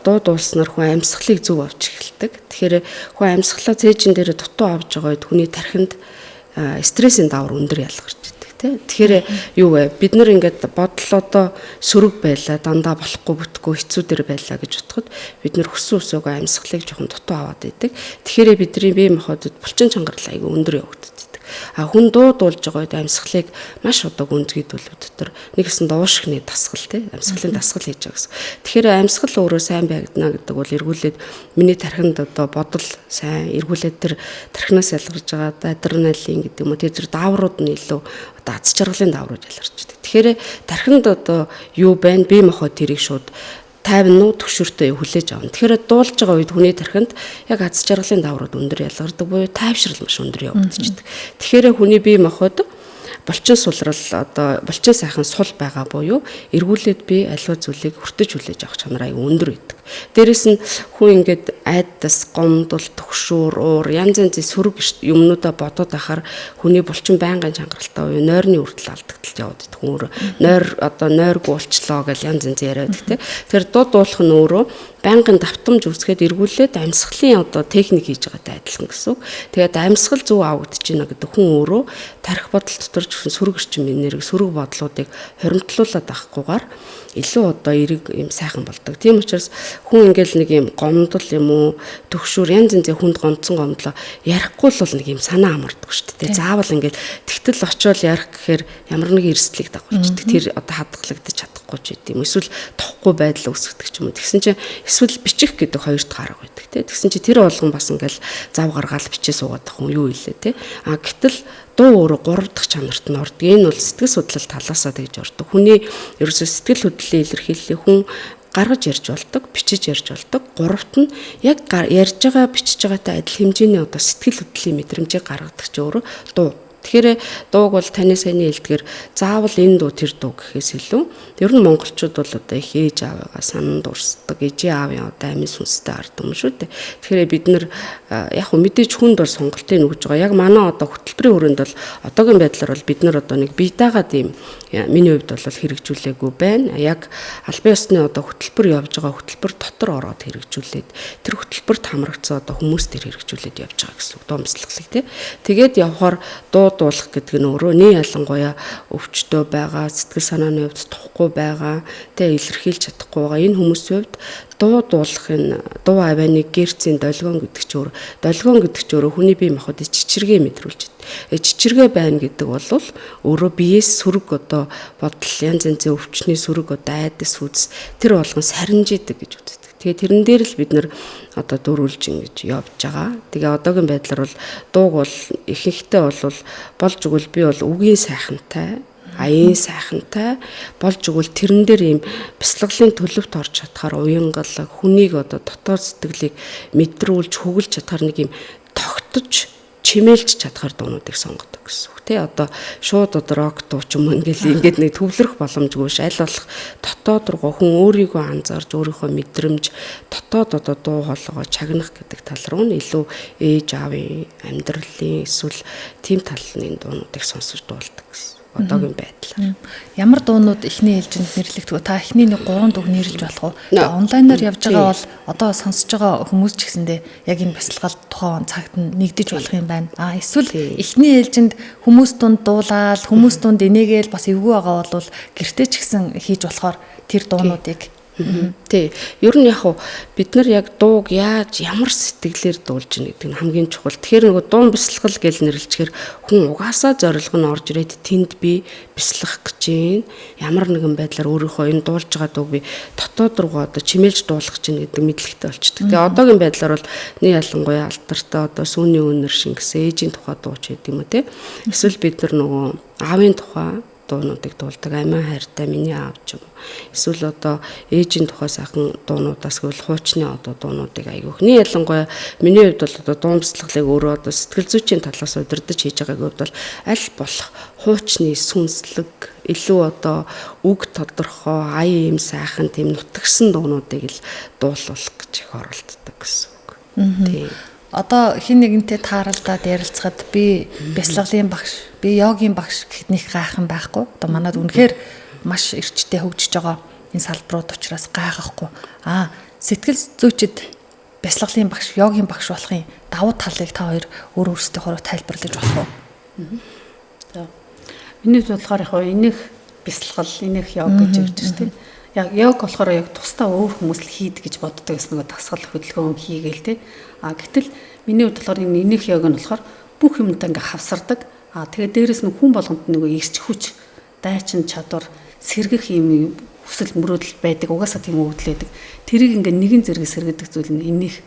дуу дуулснаар хүн амьсгалыг зөв авч эхэлдэг. Тэгэхээр хүн амьсгалаа цээжин дээр дутуу авж байгаа үед хүний тархинд стрессийн давар өндөр ялгарч идэг тийм. Тэгэхээр юу вэ? Бид нар ингээд бодлоодоо сөрөг байлаа, дандаа болохгүй бүтггүй хэцүү дэр байлаа гэж бодоход бид нар хүссэн үсээгөө амьсгалыг жоохон дутуу аваад идэг. Тэгэхээр бидний бие махбодод булчин чангарал айгүй өндөр явагддаг. Хүн дуу дуулж байгаа үед амьсгалыг маш удааг үнцгийдүүл дотор нэг гэсэн дуушгны дасгал тий амьсгалын дасгал хийж байгаа гэсэн. Тэгэхээр амьсгал өөрөө сайн байгдана гэдэг бол эргүүлээд миний тархинд одоо бодол сайн эргүүлээд тэр тархинаас ялгарч байгаа адреналин гэдэг юм уу тэр дааврууд нь илүү одоо аз жаргалын дааврууд ялгарч байдаг. Тэгэхээр тархинд одоо юу байна бие махбод тэрийг шууд тайван төгшөртөө хүлээж авна. Тэгэхээр дуулж байгаа үед хүний тархинд яг аз жаргалын даврууд өндөр ялгардаг буюу тайвшрал маш өндөр явагдчихдаг. Тэгэхээр хүний бие махбод булчин сулрал одоо булчин сайхан сул байгаа буюу эргүүлээд би аливаа зүйлийг хүртэж хүлээж авах чанар аюу өндөр байдаг. Дээрээс нь хүн ингээд айдас, гомдол, төгшүүр, уур янз янзын сөрөг юмнуудаа бодоод ахаар хүний булчин байнгын чангаралтай уу нойрны үрдэл алдагдaltaд яваад идэх хүн өөрөө нойргүй болчлоо гэж янз янз яриад те. Тэр дууд дуулах нь өөрөө байнгын давтамж үүсгээд эргүүлээд амьсгалын техник хийж байгаатай адилхан гэсэн үг. Тэгээд амьсгал зөв авагдаж байна гэдэг хүн өөрөө тарих бодол дотор ч гэсэн сөрөг орчим энерги, сөрөг бодлуудыг хоримтлуулад авахгүйгээр илүү эрэг юм сайхан болдог. Тийм учраас хүн ингээл нэг юм гомдол юм уу, төгшүүр янз янзын хүнд гомдсон гомдлоо ярихгүй л бол нэг юм санаа амардаг шүү дээ. Заавал ингээл тэгтэл очиод ярих гэхээр ямар нэг эрсдлийг дагуулчихдаг. Тэр хадгалагдаж чадахгүй ч гэдэм. Эсвэл тохгүй байдал үүсгдэг ч юм уу. Тэгсэн чинь эсвэл бичих гэдэг хоёр дахь арга байдаг тий. Тэгсэн чинь тэр болгон бас ингээл зав гаргаал бичээ суугаад хүн юу илээ тий. Гэтэл дуу өөрөө 3 дахь чанарт нь ордог. Энэ бол сэтгэл судлал талаасаа тэгж ордог. Хүний ерөөсөө сэтгэл хөдлөлийн илэрхийллийг хүн гаргаж ярьж болдог, бичиж ярьж болдог. Гуравт нь яг ярьж байгаа, бичиж байгаатай адил хэмжээний сэтгэл хөдлөлийн мэдрэмжийг гаргадаг ч өөрөө дуу. Тэгэхээр дууг бол таны саяны хэлдгээр заавал энэ дуу тэр дуу гэхээс илүү ер нь монголчууд бол их ээж аавыгаа санан дурсдаг, ээжийн аавын амин сүнстэй ард юм шүү дээ. Тэгэхээр бид нар яг хөө мэдээж хүнд бол сонголтыг өгж байгаа. Яг манай хөтөлбөрийн хүрээнд бол одоогийн байдлаар бол бид нар нэг биетагаад юм миний хувьд бол хэрэгжүүлээгүй байна. Яг албан ёсны хөтөлбөр явж байгаа хөтөлбөр дотор ороод хэрэгжүүлээд тэр хөтөлбөрт хамрагдсан хүмүүс төр хэрэгжүүлээд явж байгаа гэсэн үг. Дуу мсэлгэлэг тий. Тэгээд явхаар дуулах гэдэг нь өөрөө нэг ялангуяа өвчтөө байгаа, сэтгэл санааны хувьд тухгүй байгаа, тэ илэрхийлж чадахгүй байгаа энэ хүмүүсийн хувьд дуулахын дуу авианы гэрцийн долгион гэдэг ч өөрөө хүний бие махбодыг чичиргээ мэдрүүлж байна. Чичиргээ байна гэдэг бол өөрөө биеэс сөрөг бодол янз янзын өвчний сөрөг айдас үз тэр болгон сарнижидэг гэж үздэг. Тэгээ тэрэн дээр л бид нар дөрвөлж ингэж явж байгаа. Тэгээ одоогийн байдлаар бол дууг бол ихэнхдээ болж өгвөл би бол үгийн сайхантай, аяын сайхантай болж өгвөл тэрэн дээр ийм бяцлаглалын төлөвт орж чадхаар уянгал хүнийг дотоод сэтгэлийг мэдрүүлж хөглж чадхаар нэг ийм тогтож чимээлж чадхаар дуунуудыг сонгодог гэсэн үг тий. Шууд рок дуу ч юм ингээд нэг төвлөрөх боломжгүйш аль болох дотоод руу хүн өөрийгөө анзаарж өөрийнхөө мэдрэмж дотоод дуу хоолойгоо чагнах гэдэг тал руу нь илүү ээж аавын амьдралын эсвэл тийм талын дуунуудыг сонсож дуулдаг гэсэн. Одоогийн байдлаар. Ямар дуунууд эхний ээлжинд нэрлэгдэх вэ? Та эхний 3 дууг нэрлэж болох уу? Онлайнаар явж байгаа бол одоо сонсож байгаа хүмүүс ч гэсэндээ яг энэ бяцлагал тухайн цагт нэгдэж болох юм байна. Эсвэл эхний ээлжинд хүмүүс дунд дуулаад, хүмүүс дунд энийгээл бас эвгүй байгаа бол гэртээ ч гэсэн хийж болохоор тэр дуунуудыг Тий. Ер нь яг бид нар яг дууг яаж ямар сэтгэлээр дуулж ийн гэдэг нь хамгийн чухал. Тэгэхээр нөгөө дуун бяцлал гэж нэрлэлчээр хүн угаасаа зорилго нь орж ирээд тэнд би бяцлах гэж байна. Ямар нэгэн байдлаар өөрийнхөө энэ дуулж байгаа дууг би дотоод руугаа чимээлж дуулах гэж байна гэдэг мэдлэгтэй болчихдээ. Тэгээ одоогийн байдлаар бол нэг ялангуяа алдартай сүүний өнөр шингэсэн ээжийн тухай дууч гэдэг юм уу те. Эсвэл бид нар нөгөө аавын тухай дуунуудыг дуулдаг. Амиа хайртай миний аав ч юм. Эсвэл ээжийн тухай сайхан дуунуудаас гэвэл хуучны дуунуудыг айгүйх. Нэг ялангуяа миний хувьд бол дуун бяцлаглыг өөрөө сэтгэл зүйчийн талаас удирдах хийж байгааг бол аль болох хуучны сүнслэг илүү үг тодорхой аяа юм сайхан тийм нутагсан дуунуудыг л дуулуулах гэж их оролддог гэсэн үг. Тийм. Одоо хин нэгэнтэй тааралдаад ярилцахад би бяцлаглалын багш, би йогийн багш гэхэд нэг гайхан байхгүй. Одоо манад үнэхээр маш эрчтэй хөгжиж байгаа энэ салбарууд учраас гайхахгүй. Сэтгэл зүйчид бяцлаглалын багш, йогийн багш болохын давуу талыг та хоёр өөрсдийнхөө тайлбарлаж болох уу? Миний бодлохоор яг энийх бяцлаглал, энийх йог гэж ярьж байна тийм. Яг йог болохоор яг тусдаа өөр хүмүүс л хийдэг гэж боддог гэсэн нэг дасгал хөдөлгөөн хийгээл те. Гэтэл миний хувьд болохоор энэ энийх йог нь болохоор бүх юмтай ингээ хавсардаг. Тэгээд дээрэс нь хүн болгонд нөгөө эрч хүч, дайчин чадвар, сэргэх юм хүсэл мөрөөдөл байдаг. Угаасаа тийм өвдөл байдаг. Тэрийг ингээ нэгэн зэрэг сэргэдэг зүйл нь энийх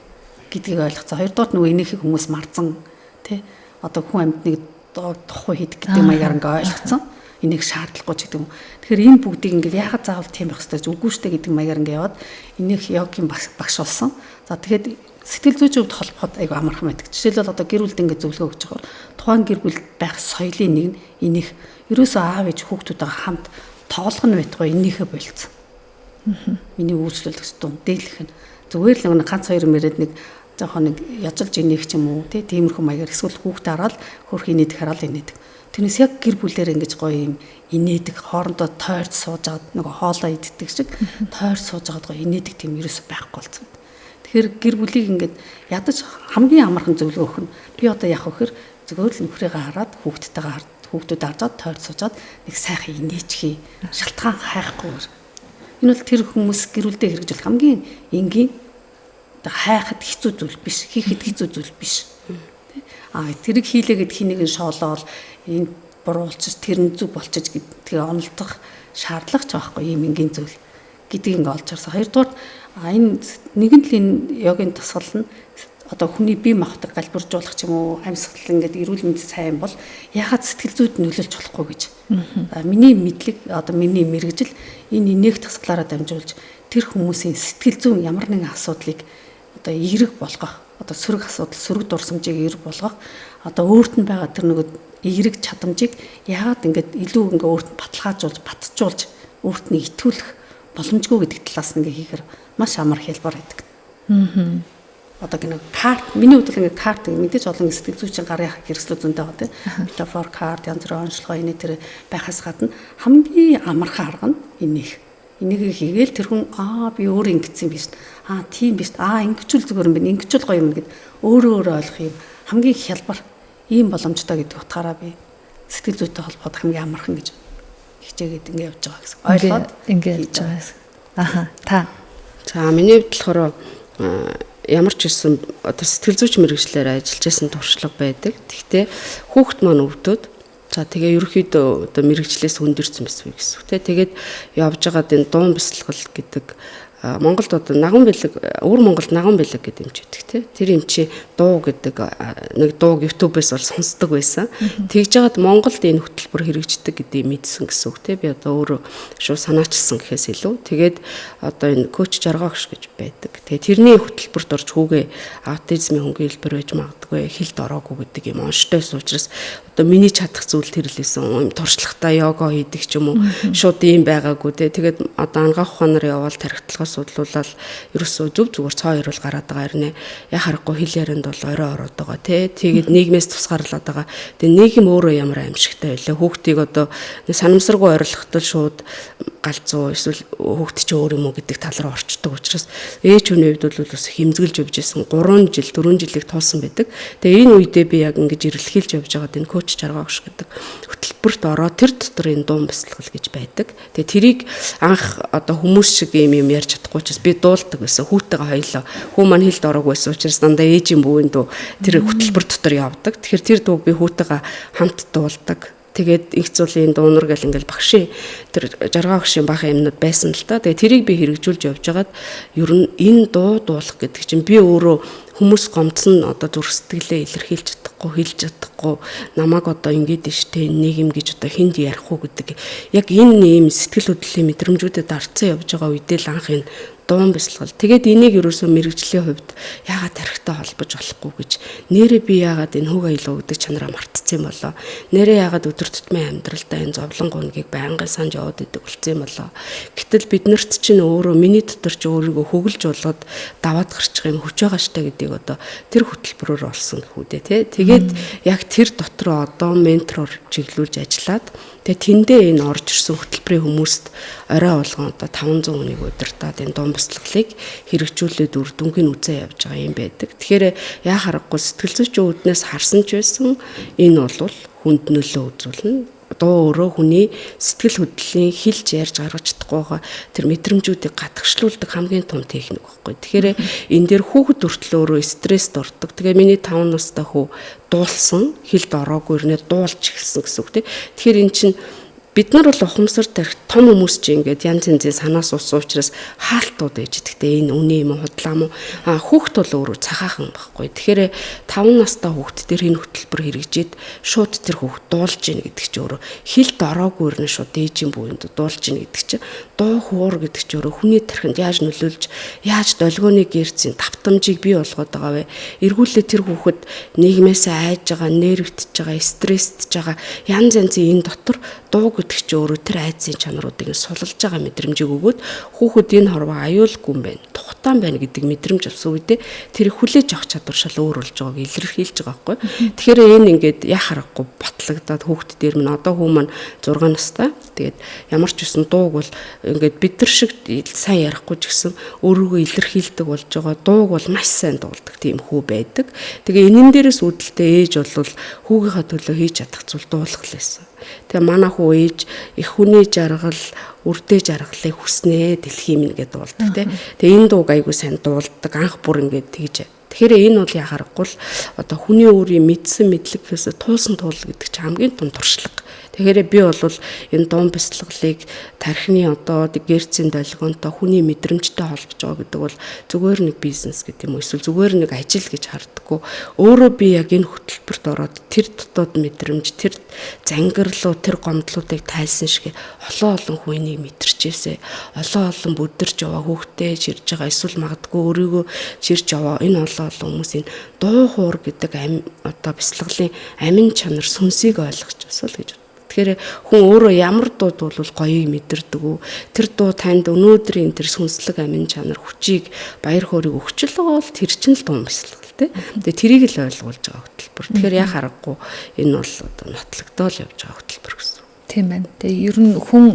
гэдгийг ойлгоцсон. Хоёрдугаар нөгөө энийхийг хүмүүс марзан те. Хүн амьтныг тохгүй хийдэг гэдэг маягаар ингээ ойлгоцсон. Энийг шаардлагагүй ч гэдэг юм. Тэгэхээр энэ бүгдийг ингээд яхад заавал тийм байх хэрэгтэй үгүй штэ гэдэг маягаар ингээд яваад энийг йогийн багш болсон. За тэгэхэд сэтгэл зүйчийн хувьд холбоход айгу амархан байдаг. Жишээлбэл гэр бүлд ингээд зөвлөгөө өгч байгаа. Тухайн гэр бүлд байх соёлын нэг нь энийг ерөөсөө аав ээж хүүхдүүдээ хамт тоглох нь байтугай энийхээ болцсон. Миний үйлчлүүлэх дунд дийлэх нь. зүгээр л нэг ганц хоёр мэрэд нэг жоохон нэг яжалж инех ч юм уу тиймэрхүү маягаар эсвэл хүүхдээ хараад хөрх инээдэг хараад инээдэг. Тэрнээс яг гэр бүлээр ингэж гоё юм инээдэг хоорондоо тойрч сууж аваад нөгөө хоолоо иддэг шиг тойрч сууж аваад гоё инээдэг тийм ерөөсөй байхгүй болсон. Тэгэхээр гэр бүлийг ингээд ядаж хамгийн амархан зөвлөгөө өгөх нь би одоо яах вэ гэхээр зүгээр л нөхрийгээ хараад хүүхдүүд хараад тойрч суужаад нэг сайхан инээчихье. Шалтгаан хайхгүйгээр. Энэ бол тэр хүмүүс гэр бүлдээ хэрэгжүүлэх хамгийн энгийн хайхад хэцүү зүйл биш, хийхэд хэцүү зүйл биш. Тэрийг хийлээгээд хэнийг нь шоолоол энэ буруулчих тэр нь зүг болчих гэдгийг онолдох шаардлага ч байхгүй юм энгийн зүйл гэдгийг олж харсан. Хоёрдугаар энэ нэгэн л энэ йогийн тусгал нь одоо хүний бие махбодыг галбиржуулах ч юм уу амьсгал ингээд эрүүл мэнд сайн бол яхад сэтгэл зүйд нөлөөлж болохгүй гэж. Миний мэдлэг одоо миний мэрэгжил энэ инээх тусгалаараа дамжуулж тэр хүмүүсийн сэтгэл зүйн ямар нэгэн асуудлыг одоо эерэг болгох, одоо сөрөг асуудал, сөрөг дурсамжийг эерэг болгох, одоо өөрт нь байгаа тэр нэг эерэг чадамжийг яагаад ингээд илүү ингээд өөрт нь баталгаажуулж, өөрт нь итгүүлэх боломжгүй гэдэг талаас нь ингээд хийхээр маш амар хэлбэр байдаг. Одоо гэнэ карт, миний хувьд л ингээд карт мэдээж олон сэтгэл зүйчин гарын хэрэгслүүд зөндөө байгаа тийм. Метафор карт, янз бүрийн онцлогоо энэ тэр байхаас гадна хамгийн амархан арга нь энийх. Энийг хийгээл тэр хүн би өөр ингэсэн биш. Тийм биш. Ингэчүүл зүгээр юм байна. Ингэчүүл гоё юм гэд өөрөө ойлгох юм хамгийн хялбар ийм боломжтой гэдэг утгаараа би сэтгэл зүйтэй холбоод хамгийн амархан гэж хичээгээд ингэ явж байгаа гэсэн. Ойлгоод ингэ явж байгаа гэсэн. Та. За миний хувьд болохоор ямар ч гэсэн одоо сэтгэл зүйч мэргэжлээр ажиллаж байсан туршлага байдаг. Гэхдээ хүүхэд маань өвдөд за тэгээ ерөөхдөө одоо мэрэгчлээс хүндэрсэн байсан үе гэсэн. Тэгээд явж байгаад энэ дуун бясалгал гэдэг Монголд одоо наган бэлэг, өвөр Монголд наган бэлэг гэдэг эмчтэй тий. Тэр эмчи дуу гэдэг нэг дууг YouTube-ээс бол сонсдог байсан. Тэгж жагаад Монголд энэ хөтөлбөр хэрэгждэг гэдгийг мэдсэн гэсэн үг тий. Би одоо өөрөө шууд санаачилсан гэхээс илүү. Тэгээд одоо энэ коуч жаргаагч гэж байдаг. Тэгээд тэрний хөтөлбөрт орж хүүгээ аутизмын хөнгөн хэлбэр байж магадгүй, хилд ороогүй гэдэг юм онцтойс учраас одоо миний чадах зүйл тэр л байсан. Юм туршлагатай йога хийдэг ч юм уу. Шууд ийм байгаагүй тий. Тэгээд одоо ангаах ухаанаар явбал тархитлагаас судлуулаад ерөөсөө зүгээр цоо ирүүл гараад байгаа хэрнээ яг харахгүй хэл ярианд бол орой ороод байгаа тий. Тэгээд нийгмээс тусгаарлаад байгаа. Тэгээд нийгэм өөрөө ямар аимшигтай байлаа. Хүүхдийг одоо санамсаргүй орилгохтол шууд галзуу эсвэл хүүхд чи өөр юм уу гэдэг тал руу орчдөг учраас ээж хүний хувьд бол бас хэмзгэлж явж байсан 3 жил 4 жилийг туулсан байдаг. Тэгээд энэ үедээ би яг ингэж эрэлхийлж явж байгаад энэ коуч жаргаагч гэдэг хөтөлбөрт ороод тэр дотор энэ дуун бясалгал гэж байдаг. Тэгээд тэрийг анх одоо хүмүүс шиг юм ярьж чадахгүй ч би дуулдаг байсан. Хүүтэйгээ хоёлоо. Хүү маань хэлд ороог байсан учраас дандаа ээжийн бүүн дүү тэр хөтөлбөр дотор явдаг. Тэгэхээр тэр дууг би хүүтэйгээ хамт дуулдаг. Тэгээд их зүйлийн дуунар гэл ингээл багшийн тэр жаргаагчийн бахан юмнууд байсан л та. Тэгээд тэрийг би хэрэгжүүлж явж байгаад ер нь энэ дуу дуулах гэдэг чинь би өөрөө хүмүүс гомцсон одоо зүрх сэтгэлээ илэрхийлж чадахгүй, хэлж чадахгүй, намайг одоо ингэж штэ нэг юм гэж одоо хүнд ярих уу гэдэг. Яг энэ ийм сэтгэл хөдлөлийн мэдрэмжүүдэд арцсан явж байгаа үедээ л анх энэ дуун бясалгал. Тэгээд энийг ерөөсөө мэрэгжлийн хувьд яагаад тарихтай холбож болохгүй гэж нэрээ би яагаад энэ хөг аялал гэдэг чанараа мартцсан юм болоо. Нэрээ яагаад өдөр тутмын амьдралдаа энэ зовлон гонгийг байнгын санаж яваад идэг болсон юм болоо. Гэтэл биднэрт чинь өөрөө миний дотор ч өөрийгөө хөглж болгоод даваад гарчих юм хүч байгаа штэ гэдэг одоо тэр хөтөлбөрөөр олсон хүүдээ тий. Тэгээд яг тэр дотор одоо ментороор чиглүүлж ажиллаад тэгээ тэндээ энэ орж ирсэн хөтөлбөрийн хүмүүст орой болгон одоо 500 хүнийг удирдаад энэ дуун бясалгалыг хэрэгжүүлээд үр дүнгийн үзээ явж байгаа юм байдаг. Тэгэхээр яа харахгүй сэтгэл зүйчийн үүднээс харсан ч байсан энэ бол хүнд нөлөө үзүүлнэ. Дуу өөрөө хүний сэтгэл хөдлөлийн хэлж ярьж гаргаж чадахгүй байгаа тэр мэдрэмжүүдийг гадагшлуулдаг хамгийн том техник байхгүй. Тэгэхээр энэ дээр хүүхэд хүртэл өөрөө стресст ордог. Тэгээ миний 5 настай хүү дуулсан, хэлд ороогүй нэ дуулж эхэлсэн гэсэн үг тийм. Тэгэхээр эн чинь бид нар бол ухамсар тарих том хүмүүс чинь ингээд янз янзын санаас уусан учраас хаалтууд ээж гэдэгтэй энэ үний юм худлаа мó хүүхэд бол өөрөө цагаахан байхгүй. Тэгэхээр 5 настай хүүхэд дээр энэ хөтөлбөр хэрэгжээд шууд тэр хүүхэд дуулж ийн гэдэг чинь өөрөө хэлд ороогүй нэ шууд ээжийн бүүнд дуулж ийн гэдэг чинь дуу хуур гэдэг чинь өөрөө хүний тархинд яаж нөлөөлж яаж долгионы гэрцийн давтамжийг бий болгоод байгаа вэ? Эргүүлээ тэр хүүхэд нийгмээс айж байгаа, нервтж байгаа, стресстж байгаа янз янзын энэ дотор дуу гэдэг чинь өөрөө тэр айдсын чанаруудыг суллаж байгаа мэдрэмжийг өгөөд хүүхэд энэ хорвоо аюулгүй юм байна, тухтаан байна гэдэг мэдрэмж авсан үедээ тэр хүлээж авах чадвар шал өөр болж байгааг илэрхийлж байгаа байхгүй. Тэгэхээр энэ ингээд яа харахгүй батлагдаад хүүхэд дээр минь одоо хүү маань 6 настай. Тэгээд ямар ч үсэн дууг бол ингээд бид нар шиг сайн ярихгүй ч гэсэн өөрийгөө илэрхийлдэг болж байгаа. Дууг бол маш сайн дуулдаг тийм хүү байдаг. Тэгээ энэн дээрээс үүдэлтэй ээж бол хүүгийнхаа төлөө хийж чадах зүйл дуулах л байсан. Тэгээ манай хүү ээж их хүний жаргал, үрдээ жаргалыг хүснээ дэлхий минь гэдээ дуулдаг тий. Тэгээ энэ дууг айгуу сайн дуулдаг. Анх бүр ингээд тэгж. Тэгэхээр энэ бол яхахгүй л одоо хүний өөрийн мэдсэн мэдлэгээс туулсан туул гэдэг чинь хамгийн том туршлага. Тэгэхээр би бол энэ дуун бяцлаглыг тархины одоо герцийн долгионтой хүний мэдрэмжтэй холбож байгаа гэдэг бол зүгээр нэг бизнес гэдэг юм уу эсвэл зүгээр нэг ажил гэж харддаггүй. Өөрөө би яг энэ хөтөлбөрт ороод тэр дотоод мэдрэмж, тэр зангирлуу, тэр гомдлуудыг тайлсан шиг олон хүнийг мэдэрчээсэ. Олон бүдэрч яваа хүүхдээ чирж байгаа эсвэл магадгүй өөрийгөө чирж яваа энэ олон хүмүүсийн дуу хуур гэдэг одоо бяцлаглын амин чанар сүнсийг ойлгож асуул гэж. Тэгэхээр хүн өөрөө ямар дууд бол гоёыг мэдэрдэг үү? Тэр дуу танд өнөөдрийн тэр сүнслэг амин чанар хүчийг баяр хөөргийг өгч л байгаа бол тэр чинь л дуун бяцлал тий. Тэгээ тэрийг л ойлгуулж байгаа хөтөлбөр. Тэгэхээр яа харахгүй энэ бол одоо нотлогдоол явж байгаа хөтөлбөр гэсэн. Тийм байна. Тэгээ ер нь хүн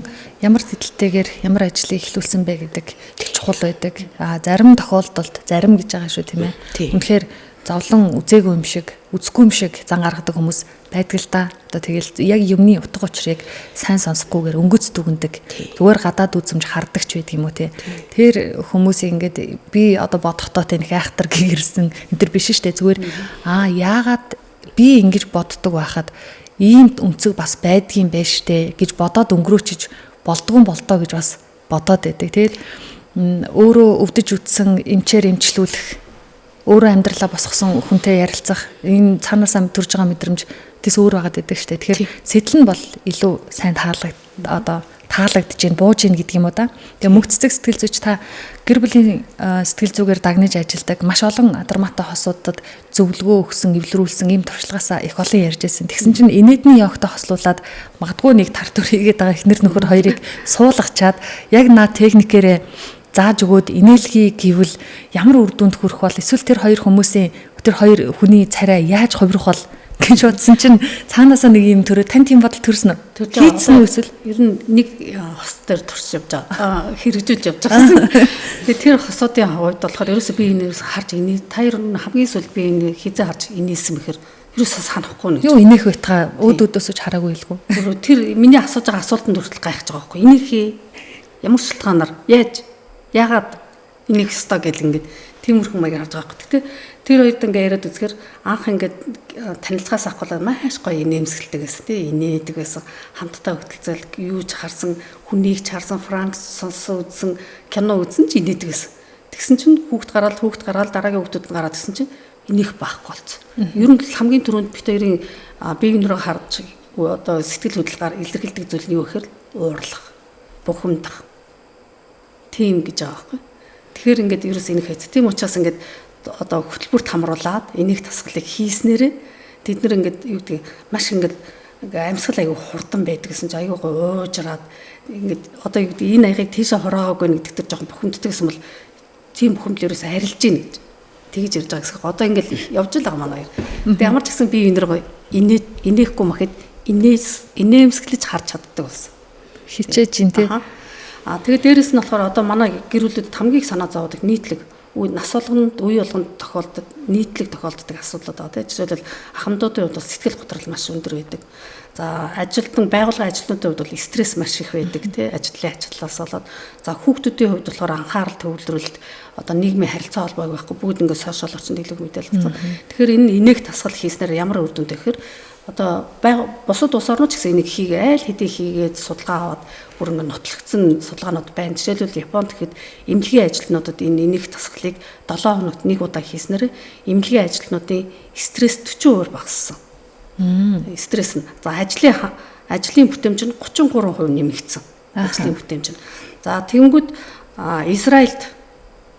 ямар сэтгэлтэйгээр ямар ажлыг эхлүүлсэн бэ гэдэг чухал байдаг. Зарим тохиолдолд зарим гэж байгаа шүү тийм ээ. Үнэхээр зовлон үзээгүй юм шиг, үзэхгүй юм шиг зан гаргадаг хүмүүс байдаг л да. Одоо тэгэл яг юмны утга учирыг сайн сонсохгүйгээр өнгөц дүгндэг. Зүгээр гадаад үзмж хардаг ч байдаг юм уу те. Тэр хүмүүсийг ингээд би одоо бодохдоо тэнх айхтар гэрсэн энэ төр биш штэ зүгээр яагаад би ингэж боддог байхад ийм үнцэг бас байдгийн байж штэ гэж бодоод өнгөрөөчж болдгоо гэж бас бодоод байдаг. Тэгэл өөрөө өвдөж үтсэн эмчээр эмчлүүлэх өөрөө амьдралаа босгосон хүнтэй ярилцах энэ цаанаасаа төрж байгаа мэдрэмж тэс өөр байгаад байдаг шүү дээ. Тэгэхээр сэтэл нь бол илүү сайн таалагдж гин бууж гин гэдэг юм уу да. Тэгээ мөнх цэцэг сэтгэл зүйч та гэр бүлийн сэтгэл зүгээр дагнаж ажилладаг маш олон адармаатай хосуудад зөвлөгөө өгсөн, эвлэрүүлсэн ийм туршлагаасаа их олон ярьж байсан. Тэгсэн чинь инээдний явахтай хослуулаад магадгүй нэг тартур хийгээд байгаа эхнэр нөхөр хоёрыг суулгачаад яг наа техникээрээ зааж өгөөд инээлхий гэвэл ямар үр дүнд хүрэх бол эсвэл тэр хоёр хүний царай яаж хувирах бол гэж бодсон чинь цаанаасаа нэг юм төрөө тань тийм бодол төрсөн үү? Хийцэн үү эсвэл ер нь нэг хос дээр турш явж байгаа. Хэрэгжүүлж явж байгаа. Тэгээ тэр хосуудын хувьд болохоор ерөөсөө би энэс харж инээ та ер нь хамгийн сүүл би энэ хизээ харж инээсэн бэхэр ерөөсөө санахгүй нэг. Юу инээх байтгаа өөдөөдөөс ч хараагүй илгүй. Тэр миний асууж байгаа асуултанд хүртэл гайхаж байгаа байхгүй. Инээхий ямар шалтгаанаар яагаад энийг өстой гэл ингээд тиймэрхэн маягаар харж байгаа байхгүй. Тэр хоёрд ингээд яриад үзэхээр анх ингээд танилцахаас ахвал маш гоё инээмсгэлдэг гэсэн тий инээдэг байсан хамтдаа хөтөлцөл юу ч харсан хүнийг ч харсан франк сонсон үзсэн кино үзсэн ч инээдэг гэсэн. Тэгсэн чинь хүүхд гараад дараагийн хүүхдүүд гараад гэсэн чинь инээх байхгүй болцсон. Ер нь хамгийн түрүүнд бит хоёрын биеийн рүү харж одоо сэтгэл хөдлөлөөр илэрхийлдэг зүйл нь юу гэхээр уурлах, бухимдах тийм гэж байгаа байхгүй. Тэгэхээр ингээд ерөөс энийх хэц. Тийм учраас ингээд одоо хөтөлбөрт хамруулад энийг тасгалыг хийснээрээ тэд нар ингээд юу гэдэг маш ингээд амьсгал аягүй хурдан байдаг гэсэн чинь аягүй уужраад ингээд одоо юу гэдэг энэ аягыг тийшээ хороогүй нэг тэр жоохон бухимддаг гэсэн бол тийм бухимдал ерөөс арилж гин гэж тэгж ярьж байгаа гэсэн. Одоо ингээд явж л байгаа манай. Тэг ямар ч гэсэн би энэ рүү инээхгүй махад инээмсгэлж харж чаддаг болсон. Хичээж гин тий. Тэгээд дээрэс нь болохоор одоо манай гэр бүлүүд хамгийн их санаа зовоодаг нийтлэг нас болгонд үе болгонд тохиолддог нийтлэг тохиолддог асуудлууд байгаа тийм. Жишээлбэл ахмадуудын хувьд сэтгэл готрол маш өндөр байдаг. За байгууллагын ажилтнуудын хувьд бол стресс маш их байдаг тийм. Ажлаас болоод за хүүхдүүдийн хувьд болохоор анхаарал төвлөрөлт одоо нийгмийн харилцаа холбоог байхгүй бүгд ингээд сошиал орчинд илүү мэдээлэл. Тэгэхээр энэ инээх тасгал хийснээр ямар үр дүнтэй гэхээр одоо бусад улс орнууд ч гэсэн энийг айл хэдий хийгээд судалгаа аваад бүр ингээд нотлогдсон судалгаанууд байна. Жишээлбэл Японд гэхэд эмнэлгийн ажилтнуудад энэ инээх тасгалыг 7 хоногт нэг удаа хийснээр эмнэлгийн ажилтнуудын стресс 40% багассан. Стресс нь. За ажлын бүтээмж нь 33% нэмэгдсэн. Ажлын бүтээмж нь. За тэгэнгүүт Израильд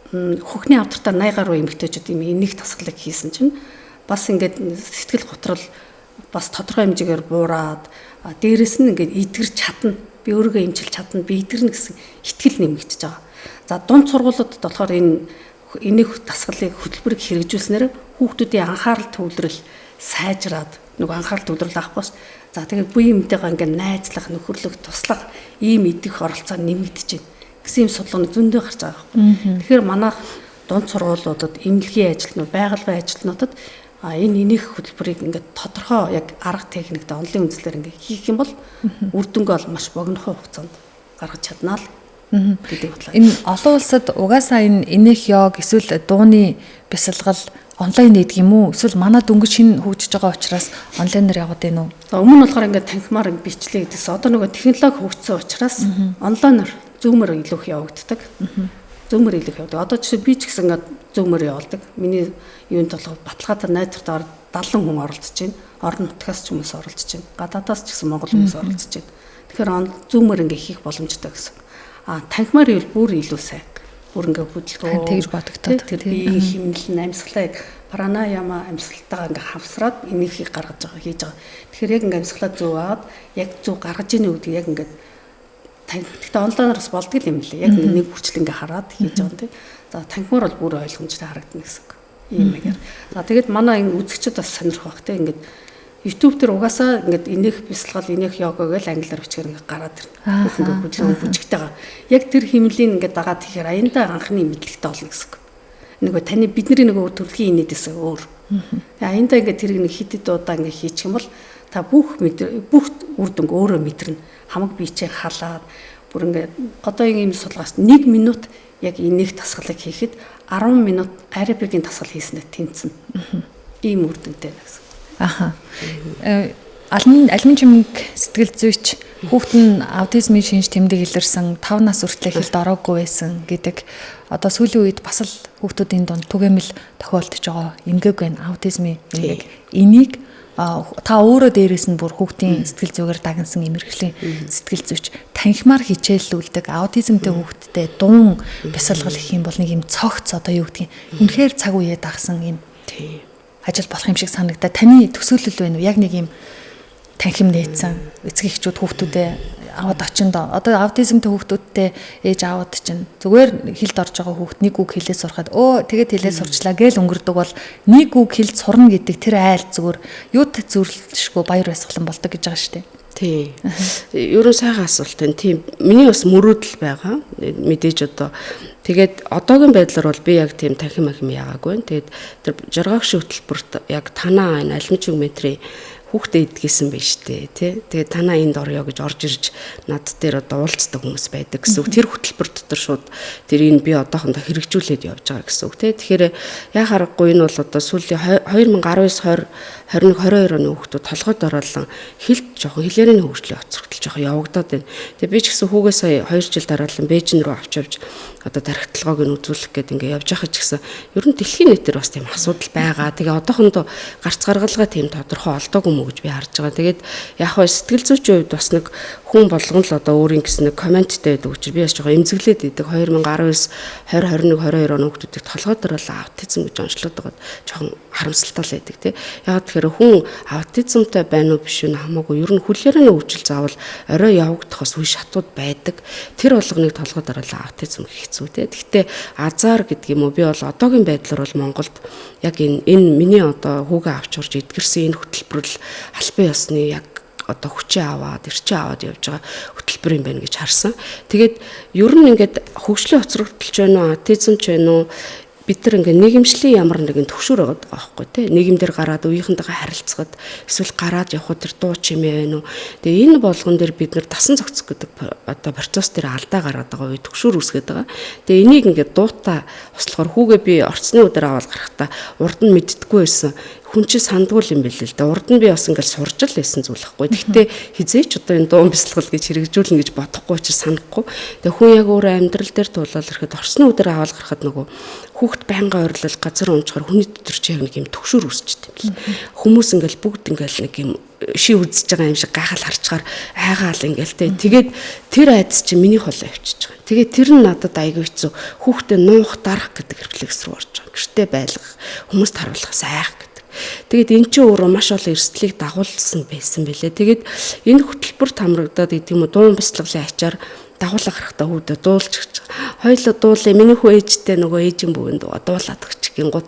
хөхний авдартай 80 гаруй эмэгтэйчүүд инээх тасгалыг хийсэн чинь бас ингээд сэтгэл готрол бас тодорхой хэмжээгээр буураад дээрэс нь ингээд идгэрч чадна. Би өөрийгөө эмчилж чадна. Би идгэрнэ гэсэн итгэл нэмэгдэж байгаа. За дунд сургуулиудад болохоор энийг дасгалыг хөтөлбөрийг хэрэгжүүлснээр хүүхдүүдийн анхаарал төвлөрөл сайжраад нөгөө анхаарал төвлөрөл авах бос. За тэгээд буй юмтэйгээ ингээд найзлах, нөхөрлөх, туслах ийм идэх оролцоо нэмэгдэж байна. Гэсэн юм судалгааны зөндөө гарч байгаа юм. Тэгэхээр манайх дунд сургуулиудад эмнэлгийн ажилтнууд, байгаль ажилтнуудад энэ энийх хөтөлбөрийг ингээд тодорхой яг арга техниктэй онлын үндэслэлээр ингээд хийх юм бол үр дүнгээ бол маш богино хугацаанд гаргаж чаднаа л гэдэг бодлоо. Энэ олон улсад угаасаа энэ энийх йог эсвэл дууны бясалгал онлайн гэдэг юм уу? Эсвэл манай дөнгөж шинэ хөгжиж байгаа учраас онлайнаар яваад байна уу? За өмнө нь болохоор ингээд танхимаар бичлээ гэдэгс одоо нөгөө технологи хөгжсөн учраас онлайнаар зүүмээр илүү их явагддаг. Зүүмээр илүү их явдаг. Одоо жишээ би ч гэсэн ингээд зүүмээр явуулдаг. Миний юунд толгой баталгаатай найзтайгаар 70 хүн оролцож байна. Орон нутгаас ч хүмүүс оролцож байна. Гадаадаас ч гэсэн монгол хүмүүс оролцож байна. Тэгэхээр зүүмээр ингээд хийх боломжтой гэсэн. Танхимаар ивэл бүр илүү сайн. Бүр ингээд хөдөлгөөн тэгж бодогдоод тэр биеийн хэмнэл амьсгалаа яг пранаяма амьсгалтайгаа ингээд хавсраад энийхийг гаргаж байгаа хийж байгаа. Тэгэхээр яг ингээд амьсгалаа зөв аваад яг зөв гаргаж ийн үүдийг яг ингээд танхимтай онлайнараас болдго юм лээ. Яг нэг хүртэл ингээд хараад хийж байгаа юм тийм. За танхимаар бол бүр ойлгомжтой харагдана гэсэн үг. Ийм мэгээр. За тэгээд манай энэ үзэгчид бас сонирхох бах тийм ингээд YouTube дээр угаасаа ингээд энийх бясалгал, энийх йога гэж англиар бичгээр ингээд гараад ирнэ. Ингээд хөдөлгөөн бүжигтэйгээ. Яг тэр хэмнэлийн ингээд дагаад тэгэхээр аяндаа анхны мэдлэгтэй болно гэсэн үг. Нөгөө таны бидний нөгөө төрөлхийн инээдээс өөр. Аяндаа ингээд тэр нэг хитэд удаа ингээд хийчих юм бол та бүх үр дүнг өөрөө мэдэрнэ. Хамаг биечээ халаад бүр ингээд одоо ийм судалгаас 1 минут яг энийх тасгалыг хийхэд 10 минут аэробикийн тасгал хийснээр тэнцэнэ. Ийм үр дүнтэй гэсэн. Аха. Алмин чимэг сэтгэл зүйч хүүхэд нь аутизмын шинж тэмдэг илэрсэн 5 нас хүртэл хэлд ороогүй байсан гэдэг одоо сүүлийн үед бас л хүүхдүүдийн дунд түгээмэл тохиолдож байгаа. Эмгэг байна аутизмын эмгэг. Энийг та өөрөө дээрээс нь бүр хүүхдийн сэтгэл зүгээр дагнсан эмэрхлийн сэтгэл зүйч танхимаар хичээллүүлдэг аутизмтэй хүүхдтэй дуун бясалгал гэх юм бол нэг юм цогц одоо юу гэдгийг үнэхээр цаг үеэ дагсан юм ажил болох юм шиг санагдаа. Таны төсөөлөл байна уу? Яг нэг юм танхим нээсэн эцэг эхчүүд хүүхдүүдээ аваад очинд одоо аутизмтэй хүүхдүүдтэй ээж аваад чинь зүгээр хэлд орж байгаа хүүхд нэг үг хэлээ сурахад тэгээд хэлээ сурчлаа гээл өнгөрдөг бол нэг үг хэлд сурна гэдэг тэр айл зүгээр юут зөвлөшгүй баяр баясгалан болдог гэж байгаа шүү дээ. Тий. Ерөн сайхан асуулт байна. Тийм. Миний бас мөрөөдөл байгаа. Мэдээж одоо тэгээд одоогийн байдлаар бол би яг тийм танхим яагаагүй. Тэгээд тэр жаргагч хөтөлбөрт яг танаа энэ алимч метрийн хүүхдээ идгээсэн байж тээ тий. Тэгээд танаа энд орё гэж орж ирж над дээр одоо уулздаг хүмүүс байдаг гэсэн үг. Тэр хөтөлбөр дотор шууд тэрийг би одоохондоо хэрэгжүүлээд явж байгаа гэсэн үг тий. Тэгэхээр яа харахгүй энэ бол одоо сүүлийн 2019 20 21 22 оны хүүхдүүд толгойд оруулан хэлт жоохон хэлээрийн хөгжлийн оцрогдол жоохон явагдаад байна. Тэгээ би ч гэсэн хүүгээ сая 2 жил дараалан Бээжин рүү авч одоо тархитлагыг нь үзүүлэх гээд ингээ явж байхад ч гэсэн ер нь дэлхийн нийтээр бас тийм асуудал байгаа. Тэгээ одоохондоо гарц гаргалгаа тийм тодорхой олдоогүй мө гэж би харж байгаа. Тэгээд яг хөө сэтгэл зүйчийн хувьд бас нэг хүн болгон л одоо өөрийн гэсэн нэг комменттэй байдаг учраас би бас жоохон эмзэглээд идэг 2019 2021 22 оны хүүхдүүдийг толгойд оруулан аутизм гэж онцлоод байгаад жоохон харамсалтай л байдаг тий. Яг тэгэхээр хүн аутизмтай байна уу биш үү хамаагүй ер нь хүлээрэн өвчл заавал орой явагдахаас үе шатууд байдаг. Тэр болгоныг толгойд оруулан аутизм хэцүү тий. Гэхдээ азар гэдэг юм уу би бол одоогийн байдлаар бол Монголд яг энэ миний одоо хүүгээ авч орж эдгэрсэн энэ хөтөлбөрл албан ёсны яг одоо хүчээ аваад эрчээ аваад явж байгаа хөтөлбөр юм байна гэж харсан. Тэгээд ер нь ингээд хөгжлийн хоцрогдолч байна уу, аутизм ч байна уу бид нар ингээ нийгэмшлийн ямар нэгэн төвшөр байгаа байхгүй тий. Нийгэмдэр гараад үеийнхэнтэйгээ харилцахад эсвэл гараад явхад тэр дуу чимээ байна уу. Тэгээ энэ болгон дээр бид нар дасан зохицох гэдэг одоо процесс дээр алдаа гараад байгаа үе төвшөр үсгээд байгаа. Тэгээ энийг ингээ дуутаа услахаар хүүгээ би орцны өдөр аваад гарахтаа урд нь мэддэггүй байсан. Хүн чинь сандгүй юм билээ л да. Урд нь би бас ингээл сурж л байсан зүйл байхгүй. Гэхдээ хизээч одоо энэ дуун бясалгал гэж хэрэгжүүлнэ гэж бодохгүй учраас санахгүй. Тэгээ хүн яг өөрөө амьдрал дээр туулаад ирэхэд орсны өдөр аваад гарахад нөгөө хүүхд байнга ойрлол газар унчаар хүний дотор чи яг нэг юм төгшөр үсчихдээ юм бэл. Хүмүүс ингээл бүгд ингээл нэг юм ши үзэж байгаа юм шиг гайхал харчгаар айгаал ингээл те. Тэгээд тэр айдас чи миний холоо авчиж байгаа. Тэгээд тэр нь надад айгүй хэцүү. Хүүхдээ нуух дарах гэдэг рефлекс рүү орж байгаа. Гэртээ байлгах, хүмүүст харуулах сайх гэдэг. Тэгээд эн чинь өөрөө маш олон эрсдлийг дагуулсан байсан байлээ. Тэгээд энэ хөтөлбөрт хамрагдаад гэдэг юм уу дуун бяцлаглалын ачаар дагуулга гарахтаа хүүдээ дуулж гэж. Хоёулаа дуулаа миний хүү ээжтэй нөгөө ээжийн бөвөнд дуулаад гэж гингууд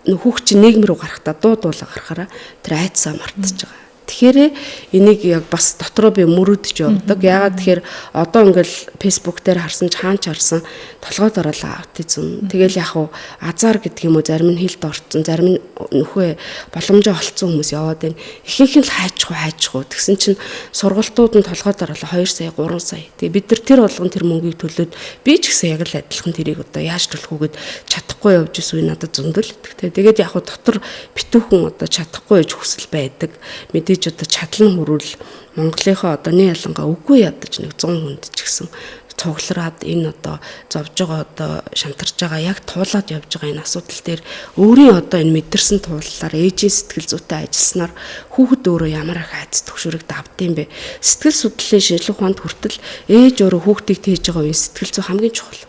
хүүхд чинь нийгэм рүү гарахтаа дуулаа гарахаараа тэр айцсаа мартаж байгаа. Тэгэхээр энийг яг бас дотроо би мөрөдөж явдаг. Яагаад тэгэхээр одоо ингээл фэйсбુક дээр харсан ч хаанч харсан толгой дараалал аутизм. Тэгэл яг хуу азар гэдэг юм уу зарим нь хилд орцсон, зарим нь нөхөө боломжоо олцсон хүмүүс яваад байна. Ихэнх нь хайчихгүй. Тэгсэн чинь сургалтууд нь толгой дараалал 2 сая, 3 сая. Тэгээ бид нар тэр болгон тэр мөнгийг төлөөд би ч гэсэн яг л адилхан тэрийг одоо яаж төлөхүүгээд чадахгүй явж исэн үе надад зөндөл. Тэгээд яг хуу дотор битүүхэн одоо чадахгүй гэж хүсэл байдаг. Мэдээж одоо чадлан хүрвэл Монголынхоо одооны ялангаа үгүй ядаж нэг 100 хүнд ч гэсэн цуглараад энэ одоо зовж байгаа одоо шантарч байгаа яг туулаад явж байгаа энэ асуудал дээр өөрийн одоо энэ мэдэрсэн тууллаар ээжийн сэтгэл зүйтэй ажилласнаар хүүхэд өөрөө ямар их айц төгшөрөг давдсан бэ? Сэтгэл судлалын шинжилгээ ухаанд хүртэл ээж өөрөө хүүхдийг тээж байгаа үеийн сэтгэл зүй хамгийн чухал.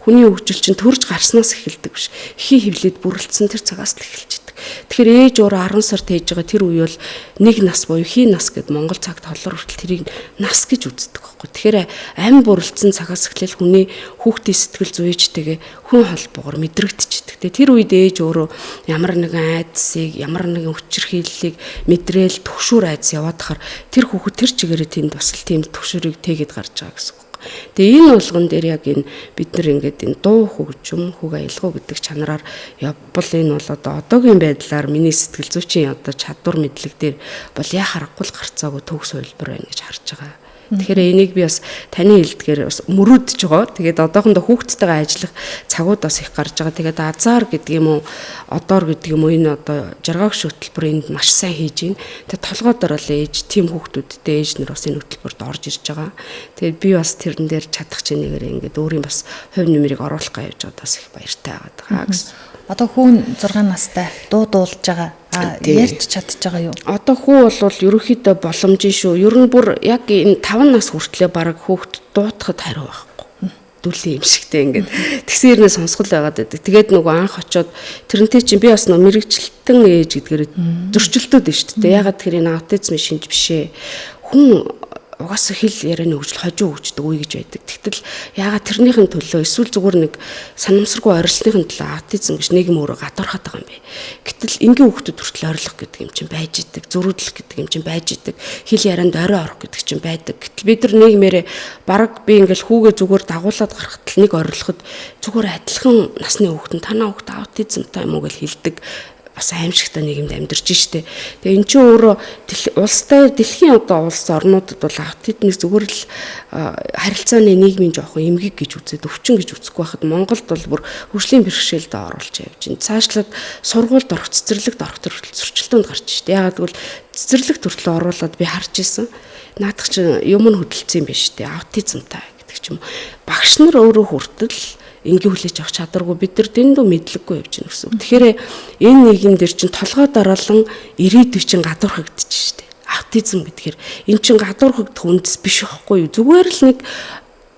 Хүний хөгжил чинь төрж гарснаас эхэлдэг биш. Хий хөвлөд бүрлдсэн тэр цагаас л эхэлж идэг. Тэгэхээр ээж өөрөө 10 сар тээж байгаа тэр үе бол нэг нас буюу хий нас гэд Монгол цагт толлоор хүртэл тэрийг нас гэж үздэг байхгүй. Тэгэхээр амь бүрлдсэн цагаас эхлээл хүний хүүхдийн сэтгэл зүйчтэйгээ хүн холбоогоор мэдрэгдчихэдэг. Тэр үед ээж өөрөө ямар нэгэн айдсыг, ямар нэгэн хүчирхийллийг мэдрээл төгшүүр айдс яваад хахаар тэр хүүхэд тэр чигээрээ тэнд бас л тийм төгшөрийг тэгээд гарч байгаа гэсэн. Тэгээ энэ болгон дээр яг энэ бид нар ингээд энэ дуу хөгжим, хөг аялгау гэдэг чанараар явбал энэ бол одоо одоогийн байдлаар миний сэтгэл зүйчийн одоо чадвар мэдлэг дээр бол яа харахгүй л гарцаагүй төгс хөлбөр байна гэж харж байгаа. Тэгэхээр энийг би бас таны хэлдгээр бас мөрөдөж байгаа. Тэгээд одоохондоо хүүхдтэйгээ ажиллах цагууд бас их гарч байгаа. Тэгээд азар гэдэг юм уу, одоор гэдэг юм уу энэ одоо жаргаагч хөтөлбөр энд маш сайн хийж байна. Тэгээд толгой дорол ээж, тим хүүхдүүдтэй ээж нар бас энэ хөтөлбөрт орж ирж байгаа. Тэгээд би бас тэрэн дээр чадах чинээгээр ингээд өөрийн бас хувь нэмрийг оруулах гэж явж байгаа бас их баяртай байгаа гэсэн. Одоо хүүн 6 настай дуулж байгаа. Ярьж чадчих байгаа юу? Одоо хүү бол ерөөхдөө боломжийн шүү. Ер нь бүр яг энэ 5 нас хүртлээр баг хүүхд дуутахад хариу байхгүй. Дүлийн юм шигтэй ингээд тэгсэн хэрнээ сонсгол байгаад байдаг. Тэгээд нөгөө анх очоод тэрнтэй чинь би бас нөгөө мэрэгчлэлтэн ээж гэдгээр зөрчилдөд нь шүү дээ. Ягаад тэр энэ аутизмын шинж бишээ. Хүн угаасаа хэл ярианы хөгжил хожуу хөгждөг үе гэж байдаг. Тэгтэл яагаад тэрнийхэн төлөө эсвэл зүгээр нэг санамсаргүй орилсныхын төлөө аутизм гэж нийгэм өөрөө гадуурхаад байгаа юм бэ? Гэтэл энгийн хүүхдүүд хүртэл орилох гэдэг юм чинь байж идэг, зөрүүдлэх гэдэг юм чинь байж идэг, хэл ярианд орой орох гэдэг чинь байдаг. Гэтэл бид нар нийгмээрээ бараг би ингээл хүүгээ зүгээр дагуулад гарахад л нэг орилоход зүгээр адилхан насны хүүхэд нь танаа хүүхэд аутизмтай юм уу гэж хэлдэг. Бас аимшигтай нийгэмд амьдарч штэ. Тэгээ эн чинь өөрөө улстай дэлхийн одоо улс орнуудад бол аутизмыг зүгээр л харилцааны нийгмийн жоохон эмгэг гэж үзээд өвчин гэж үзэхгүй байхад Монголд бол бүр хөгжлийн бэрхшээлд оруулж явж байна. Цаашлаад сургуульд орох, цэцэрлэгт орох төрөл зөрчилдөөнд гарч штэ. Яагаад гэвэл цэцэрлэгт хүртэл оруулаад би харж исэн. Наадах чинь юм нь хөдөлсөн юм биш штэ. Аутизмтай гэдэг ч юм. Багш нар өөрөө хүртэл ингийн хүлээж авах чадваргүй бид нар дэндүү мэдлэггүй явж байна гэсэн үг. Тэгэхээр энэ нийгэм дээр чинь толгой дараалан ирээдүйн чинь гадуурхагдчих штеп. Аутизм гэдгээр эн чинь гадуурхагдах үндэс биш байхгүй юу? Зүгээр л нэг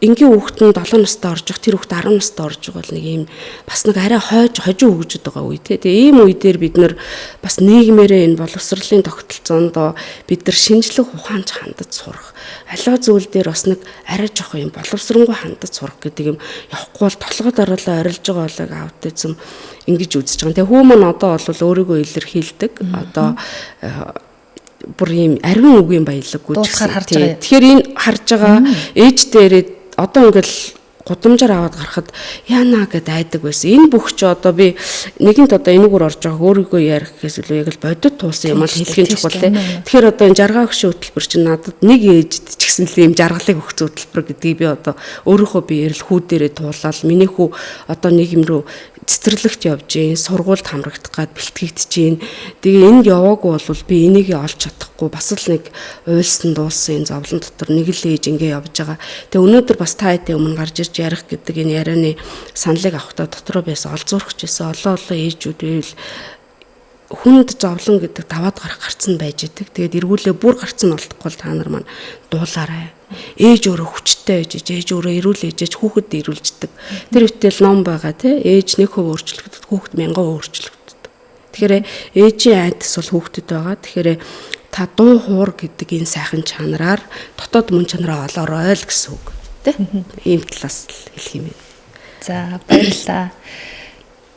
ингийн хүүхэд нь 7 настай орж явах, тэр хүүхэд 10 настай орж байгаа бол нэг ийм бас нэг арай хожуу хөгжөд байгаа үе тий. Тэгээ ийм үе дээр бид нар бас нийгмээрээ энэ боловсролын тогтолцоонд бид нар шинжлэх ухаанд хандаж сурах. Аливаа зүйл дээр бас нэг арай жоох юм боловсронгуй хандаж сурах гэдэг юм явахгүй бол толгой дараалал орилж байгаа болог аутизм ингэж үзэж байгаа. Тэгээ хүмүүс одоо бол өөрийгөө илэрхийлдэг. Одоо бүр ийм ариун үгийн баялаггүй дуусахаар харж байгаа. Тэгэхээр энэ харж байгаа ээж дээрээ одоо ингээл гудамжаар аваад гарахад яана гэд айдаг байсан. Энэ бүх ч одоо би нэгэнт одоо энэгээр орж байгаа өөрийгөө ярих гэхээс илүү яг л бодит туусан юм аа хэлхийн чухал те. Тэгэхээр одоо энэ жаргаа өгш хөтөлбөр чинь надад нэг ээжд ч гэсэн л ийм жаргалыг өгч хөтөлбөр гэдгийг би одоо өөрийнхөө биеэр л хүү дээрээ туулаад миний хүү одоо нийгэм рүү цэцэрлэгт явж гин сургуульд хамрагдах гад бэлтгэгдэж гин. Тэгээ энд яваагүй бол би энийг олж чадахгүй бас л нэг уйлсан дуусан энэ зовлон дотор нэг л ээж ингэ явж байгаа. Тэгээ өнөөдөр бас та хэдийн өмнө гарч ирж ярих гэдэг энэ ярианы саналыг авахдаа дотроо байсан олзуурч байсан олон ээжүүд байвал хүнд зовлон гэдэг даваад гарах гарцсан байж идэг. Тэгээд эргүүлээ бүр гарцсан олдохгүй бол та нар маань дуулаарай. Ээж өөрөө хүчтэй ээж, ээж өөрөө эрүүл ээжэж хүүхэд эрүүлждэг. Тэр үтэл ном байгаа тий. Ээж 1% өөрчлөгдөд, хүүхэд 1000% өөрчлөгдөд. Тэгэхээр ээжийн айдас бол хүүхдэд байгаа. Тэгэхээр та дуу хуур гэдэг энэ сайхан чанараар дотоод мөн чанараа олоорой л гэсэн үг тий. Ийм талаас л хэлэх юм байна. За баярлалаа.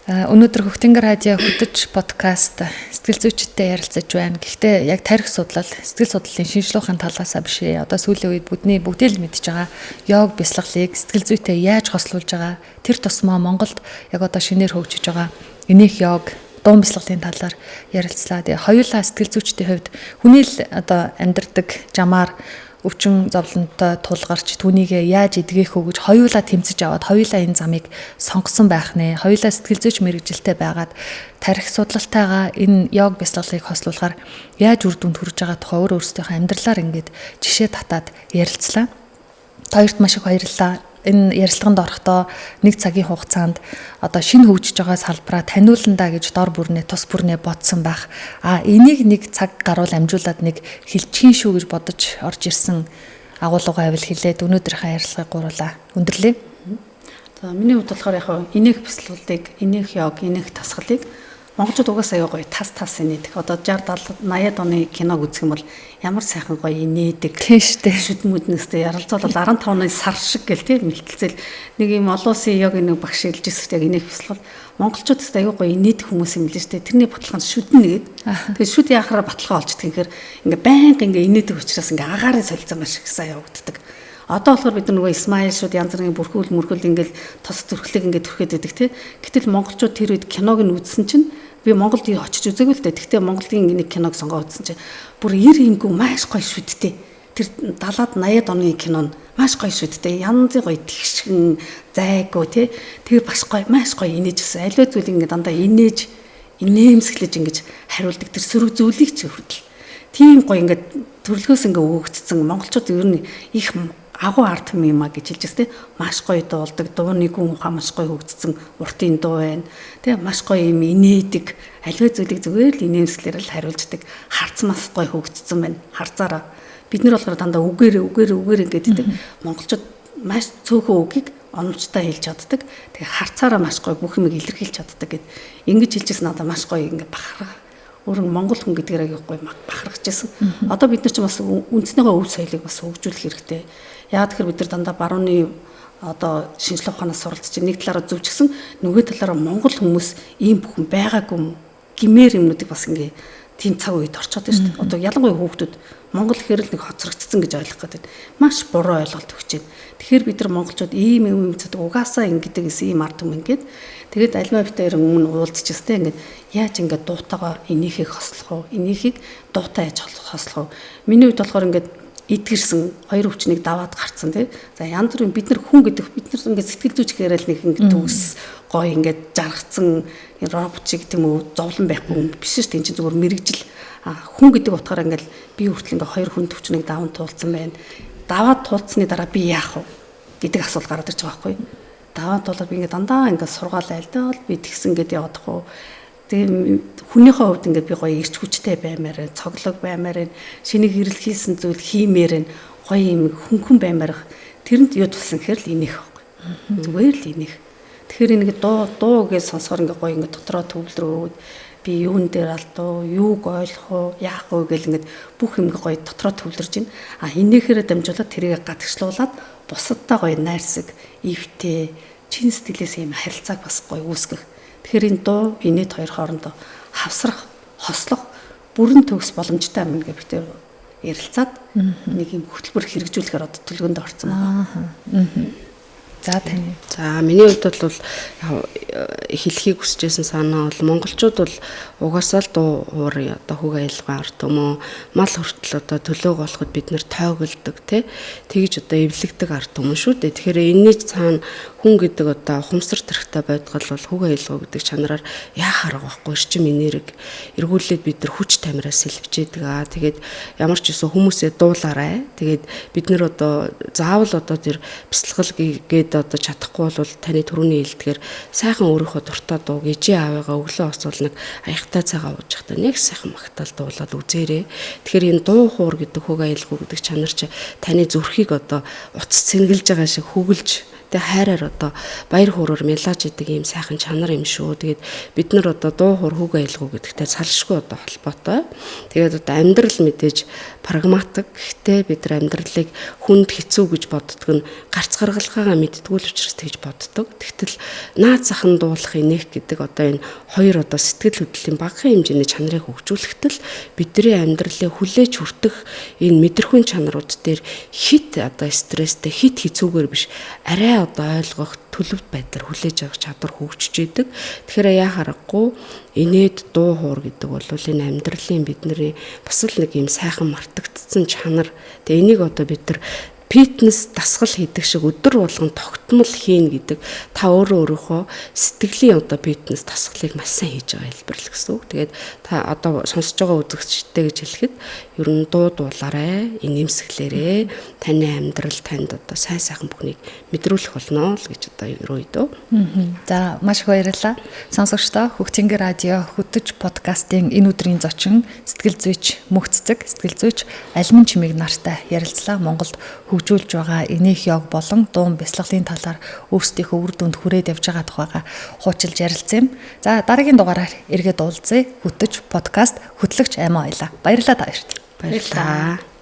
Өнөөдөр Хөгтөнгөр радио хөтөж подкаст сэтгэл зүйчтэй ярилцаж байна. Гэхдээ яг тарих судлал, сэтгэл судлалын шинжилгээний талаасаа биш ээ. Одоо сүүлийн үед бүгдээ л мэдж байгаа. Йог бясалгалыг сэтгэл зүйтэй яаж хослуулж байгаа. Тэр тусмаа Монголд яг одоо шинээр хөгжиж байгаа энийх йог, дуун бясалгалын талаар ярилцлаа. Тэгээ хоёулаа сэтгэл зүйчдийн хувьд хүний л одоо амьдардаг жамаар өвчин зовлонтой тулгарч түүнийгээ яаж эдгэх үү гэж хоёулаа тэмцэж аваад хоёулаа энэ замыг сонгосон байх нэ. Хоёулаа сэтгэл зүйч мэрэгжилтэй байгаад тарих судлалтайгаа энэ йог бясалгалыг хослуулахаар яаж үр дүнд хүрэж байгаа тухай өөрсдийнхөө амьдралаар ингээд жишээ татаад ярилцлаа. Хоёрт маш их баярлалаа. Энэ ярилцлаганд орохдоо 1 цагийн хугацаанд одоо шинэ хөгжиж байгаа салбараа таниуландаа гэж дор бүрнээ тус бүрнээ бодсон байх. Энийг 1 цаг гаруул амжуулаад нэг хэлчихин шүү гэж бодож орж ирсэн агуулга байвал хэлээд өнөөдрийнхээ ярилцлагыг гуруулаа өндөрлөө. За миний хувьд болохоор яг энийх бясалгалыг, энийх йог, энийх тасгалыг монголчууд угаасаа аяа гоё тас инээдэг. Одоо 60 70 80-ад оны киног үзэх юм бол ямар сайхан гоё инээдэг. Тийм штэ. Шүдмүүднээсээ ярилцвал 15 оны сар шиг гэл тийм мэлтэлцэл нэг юм олон улсын йог нэг багш хэлж ирсэн яг энийх бясалгал монголчууд тест аяа гоё инээдэг хүмүүс юм л штэ. Тэрний баталгаанд шүдэн нэгэд. Тэгээд шүд яхаараа баталгаа олждаг. Тэгэхээр ингээ байнга ингээ инээдэг учраас ингээ агаарыг солилцсон маш их сайн явагддаг. Одоо болохоор бид нөгөө Исмаил шууд янз бүрийн бүрхүүл мөрхүүл ингээл тос зүрхлэг ингээд төрхөд байдаг тий. Гэтэл монголчууд тэр үед киног нь үзсэн чинь би Монголд очиж үзээгүй л дээ. Тэгтээ Монголын нэг киног сонгоод үзсэн чинь бүр 90 ингүү маш гоё шүдтэй. Тэр 70-ад 80-ад оны кино нь маш гоё шүдтэй. Янзын гоё тэгшгэн зайгүй тий. Тэр маш гоё инээж өгсөн. Аливаа зүйлийг ингээд дандаа инээж инээмсэглэж ингэж хариулдаг тэр сөрөг зүйлийг ч хүртэл. Тийм гоё ингээд төрлөхөөс ингээ өгөгдсөн. Монголчууд ер нь их агуу арт юм а гэж хэлж байгаа тийм маш гоё дуулдаг дууны гүн ухаан маш гоё хөгжсөн уртын дуу байна тийм маш гоё юм инээдэг аливаа зүйлийг зүгээр л инээмсэглээр л хариулждаг харц маш гоё хөгжсөн байна харцаараа бид нар болохоор дандаа үгээр ингээд гэдэг монголчууд маш цөөхөн үгийг оновчтой хэлж чаддаг тэгээ харцаараа маш гоё бүх юмыг илэрхийлж чаддаг гэд ингэж хэлжсэн надад маш гоё ингээд бахарх өөрөөр монгол хүн гэдгээрээ гоё бахархаж байсан. Одоо бид нар ч бас үндснийхөө өв соёлыг бас хөгжүүлэх хэрэгтэй. Яг тэгэхээр бид нар дандаа барууны одоо шинжилгээ ухаанаас суралцж нэг талаараа зөвчгсөн нөгөө талаараа монгол хүмүүс ийм бүхэн байгаагүй гимээр юмнуудыг бас ингээ тийм цаг үед орчоод байна шүү дээ. Одоо ялангуяа хүүхдүүд монгол гэхээр л нэг хоцрогдсон гэж ойлгох гэдэг маш буруу ойлголт өгч байна. Тэгэхээр бид нар монголчууд ийм юм зүйл угаасаа ингэдэг гэсэн ийм ард юм ингээд тэгээд альва битээр өмнө уулзчихсан ингээд яаж ингээд дуутайгаа энийхийг хослох уу энийхийг дуутай яаж хослох уу миний хувьд болохоор ингээд идгэрсэн хоёр өвчнийг даваад гарцсан тий. За янз бүрийн бид нар хүн гэдэг бид нар ингээд сэтгэл зүйч гэрэл нэг ингээд төгс гоё ингээд жаргацсан робот шиг тийм үү зовлон байхгүй биш шүү дээ. Энд чинь зүгээр мэрэгжил хүн гэдэг утгаараа ингээд би хүртэл ингээд хоёр хүн төвчнийг даван туулсан байна. Даваад туулцсны дараа би яах вэ гэдэг асуулт гараад ирж байгаа байхгүй. Даваад туулаад би ингээд дандаа ингээд сургаал айлдаал би тэгсэн гэдээ явах уу. Тэгээ хүнийхээ хувьд ингээд би гоё ирч хүчтэй баймаар, цоглог баймаар, шинийг хэрэглэсэн зүйл хиймээр, гоё юм хүн баймаар. Тэрэнд юу тулсан гэхээр л инех байхгүй. Зүгээр л инех. Тэгэхээр нэг дуу гэж сонсохоор ингээд гоё ингээд дотроо төвлөрөөд би юун дээр алдуу, юуг ойлгох уу, яах вэ гэл ингээд бүх юм гоё дотроо төвлөрж байна. Инээхээрээ дамжуулаад тэрийг гадагшлуулаад бусадтай гоё найрсаг, ивтэй, чин сэтгэлээс юм харилцааг бас гоё үүсгэх. Тэгэхээр энэ дуу инээд хоёр хоорондоо хавсрах, хослох бүрэн төгс боломжтой юм гэж бид ярилцаад нэг юм хөтөлбөр хэрэгжүүлэхээр одоо төлөвөнд орсон байна. За тань. За миний хувьд бол хэлхийг хүсэжсэн санаа бол монголчууд бол угаасаа л дуу хуур одоо хөг аялгаа арт юм уу мал хүртэл одоо төлөөг болоход бид нэр тойголдог тэгж одоо эвлэгдэг арт юм шүү дээ. Тэгэхээр энэний цаана хүн гэдэг одоо ухамсар тархтай байдгал бол хөг аялгаа гэдэг чанараар яах арга байхгүй эрчим энерги эргүүлээд бид нар хүч тамираас сэлбчээдэг. Тэгээд ямар ч гэсэн хүмүүсээ дуулаарай. Тэгээд бид нар одоо заавал одоо тэр бясалгал гээд одоо чадахгүй бол таны түрүүний хэлдгээр сайхан өөрийнхөө дуртай дууг ээжээ аавыгаа өглөө освол нэг аягтай цагаа ууж захтаа нэг сайхан магтаал дуулаад үзээрэй. Тэгэхээр энэ дуу хуур гэдэг хөг аялгаа гэдэг чанар чи таны зүрхийг одоо утас цэнгэлж байгаа шиг хөглж Гэхдээ хайраар одоо баяр хөөрөөр мелаж идэг ийм сайхан чанар юм шүү. Тэгээд бид нар одоо дуу хор хүүг аялгуу гэдэгтэй салшгүй одоо холбоотой. Тэгээд одоо амьдрал мэдээж прагматик. Гэхдээ бид нар амьдралыг хүнд хэцүү гэж боддог нь гарц гаргалгаагаа мэддгүү л учраас тэгж боддог. Тэгтэл наад захын дуулах инех гэдэг одоо энэ хоёр одоо сэтгэл хөдлөлийн багахан хэмжээний чанарыг хөгжүүлэхдээ бидний амьдралыг хүлээж хүртэх энэ мэдрэхүйн чанарууд дээр хит одоо стресстэй хит хэцүүгээр биш арай одоо ойлгох төлөвт байдлаар хүлээж авах чадвар хөгжиж идэг. Тэгэхээр яа харахгүй инээд дуу хоор гэдэг бол энэ амьдралын бидний бас л нэг юм сайхан мартагдсан чанар. Тэгээ энийг одоо бид нар фитнес дасгал хийдэг шиг өдөр болгон тогтмол хийн гэдэг та өөрийнхөө сэтгэлийн одоо фитнес дасгалыг маш сайн хийж байгаа хэлбэр л гэсэн үг. Тэгээд та одоо сонсож байгаа үзэгчтэй гэж хэлэхэд ер нь дуулаарай, инээмсэглээрээ таны амьдрал танд одоо сайн сайхан бүхнийг мэдрүүлэх болно л гэж одоо ерөөдөө. За маш их баярлалаа. Сонсогчдоо Хөгцөнгөр радио хөтөж подкастын энэ өдрийн зочин сэтгэл зүйч Мөхцөцөг, сэтгэл зүйч Алимын Чимэг нартай ярилцлаа. Монголд хөгжүүлж байгаа энех йог болон дуун бясалгалын талаар өөрсдийнхөө үр дүнд хүрээд явж байгаа тухайга хуучилж ярилцсан юм. За дараагийн дугаараар эргээд уулзъя. Хөтөж подкаст хөтлөгч Аймаа баярлалаа. Баярлалаа та хоёрт. Баярлалаа.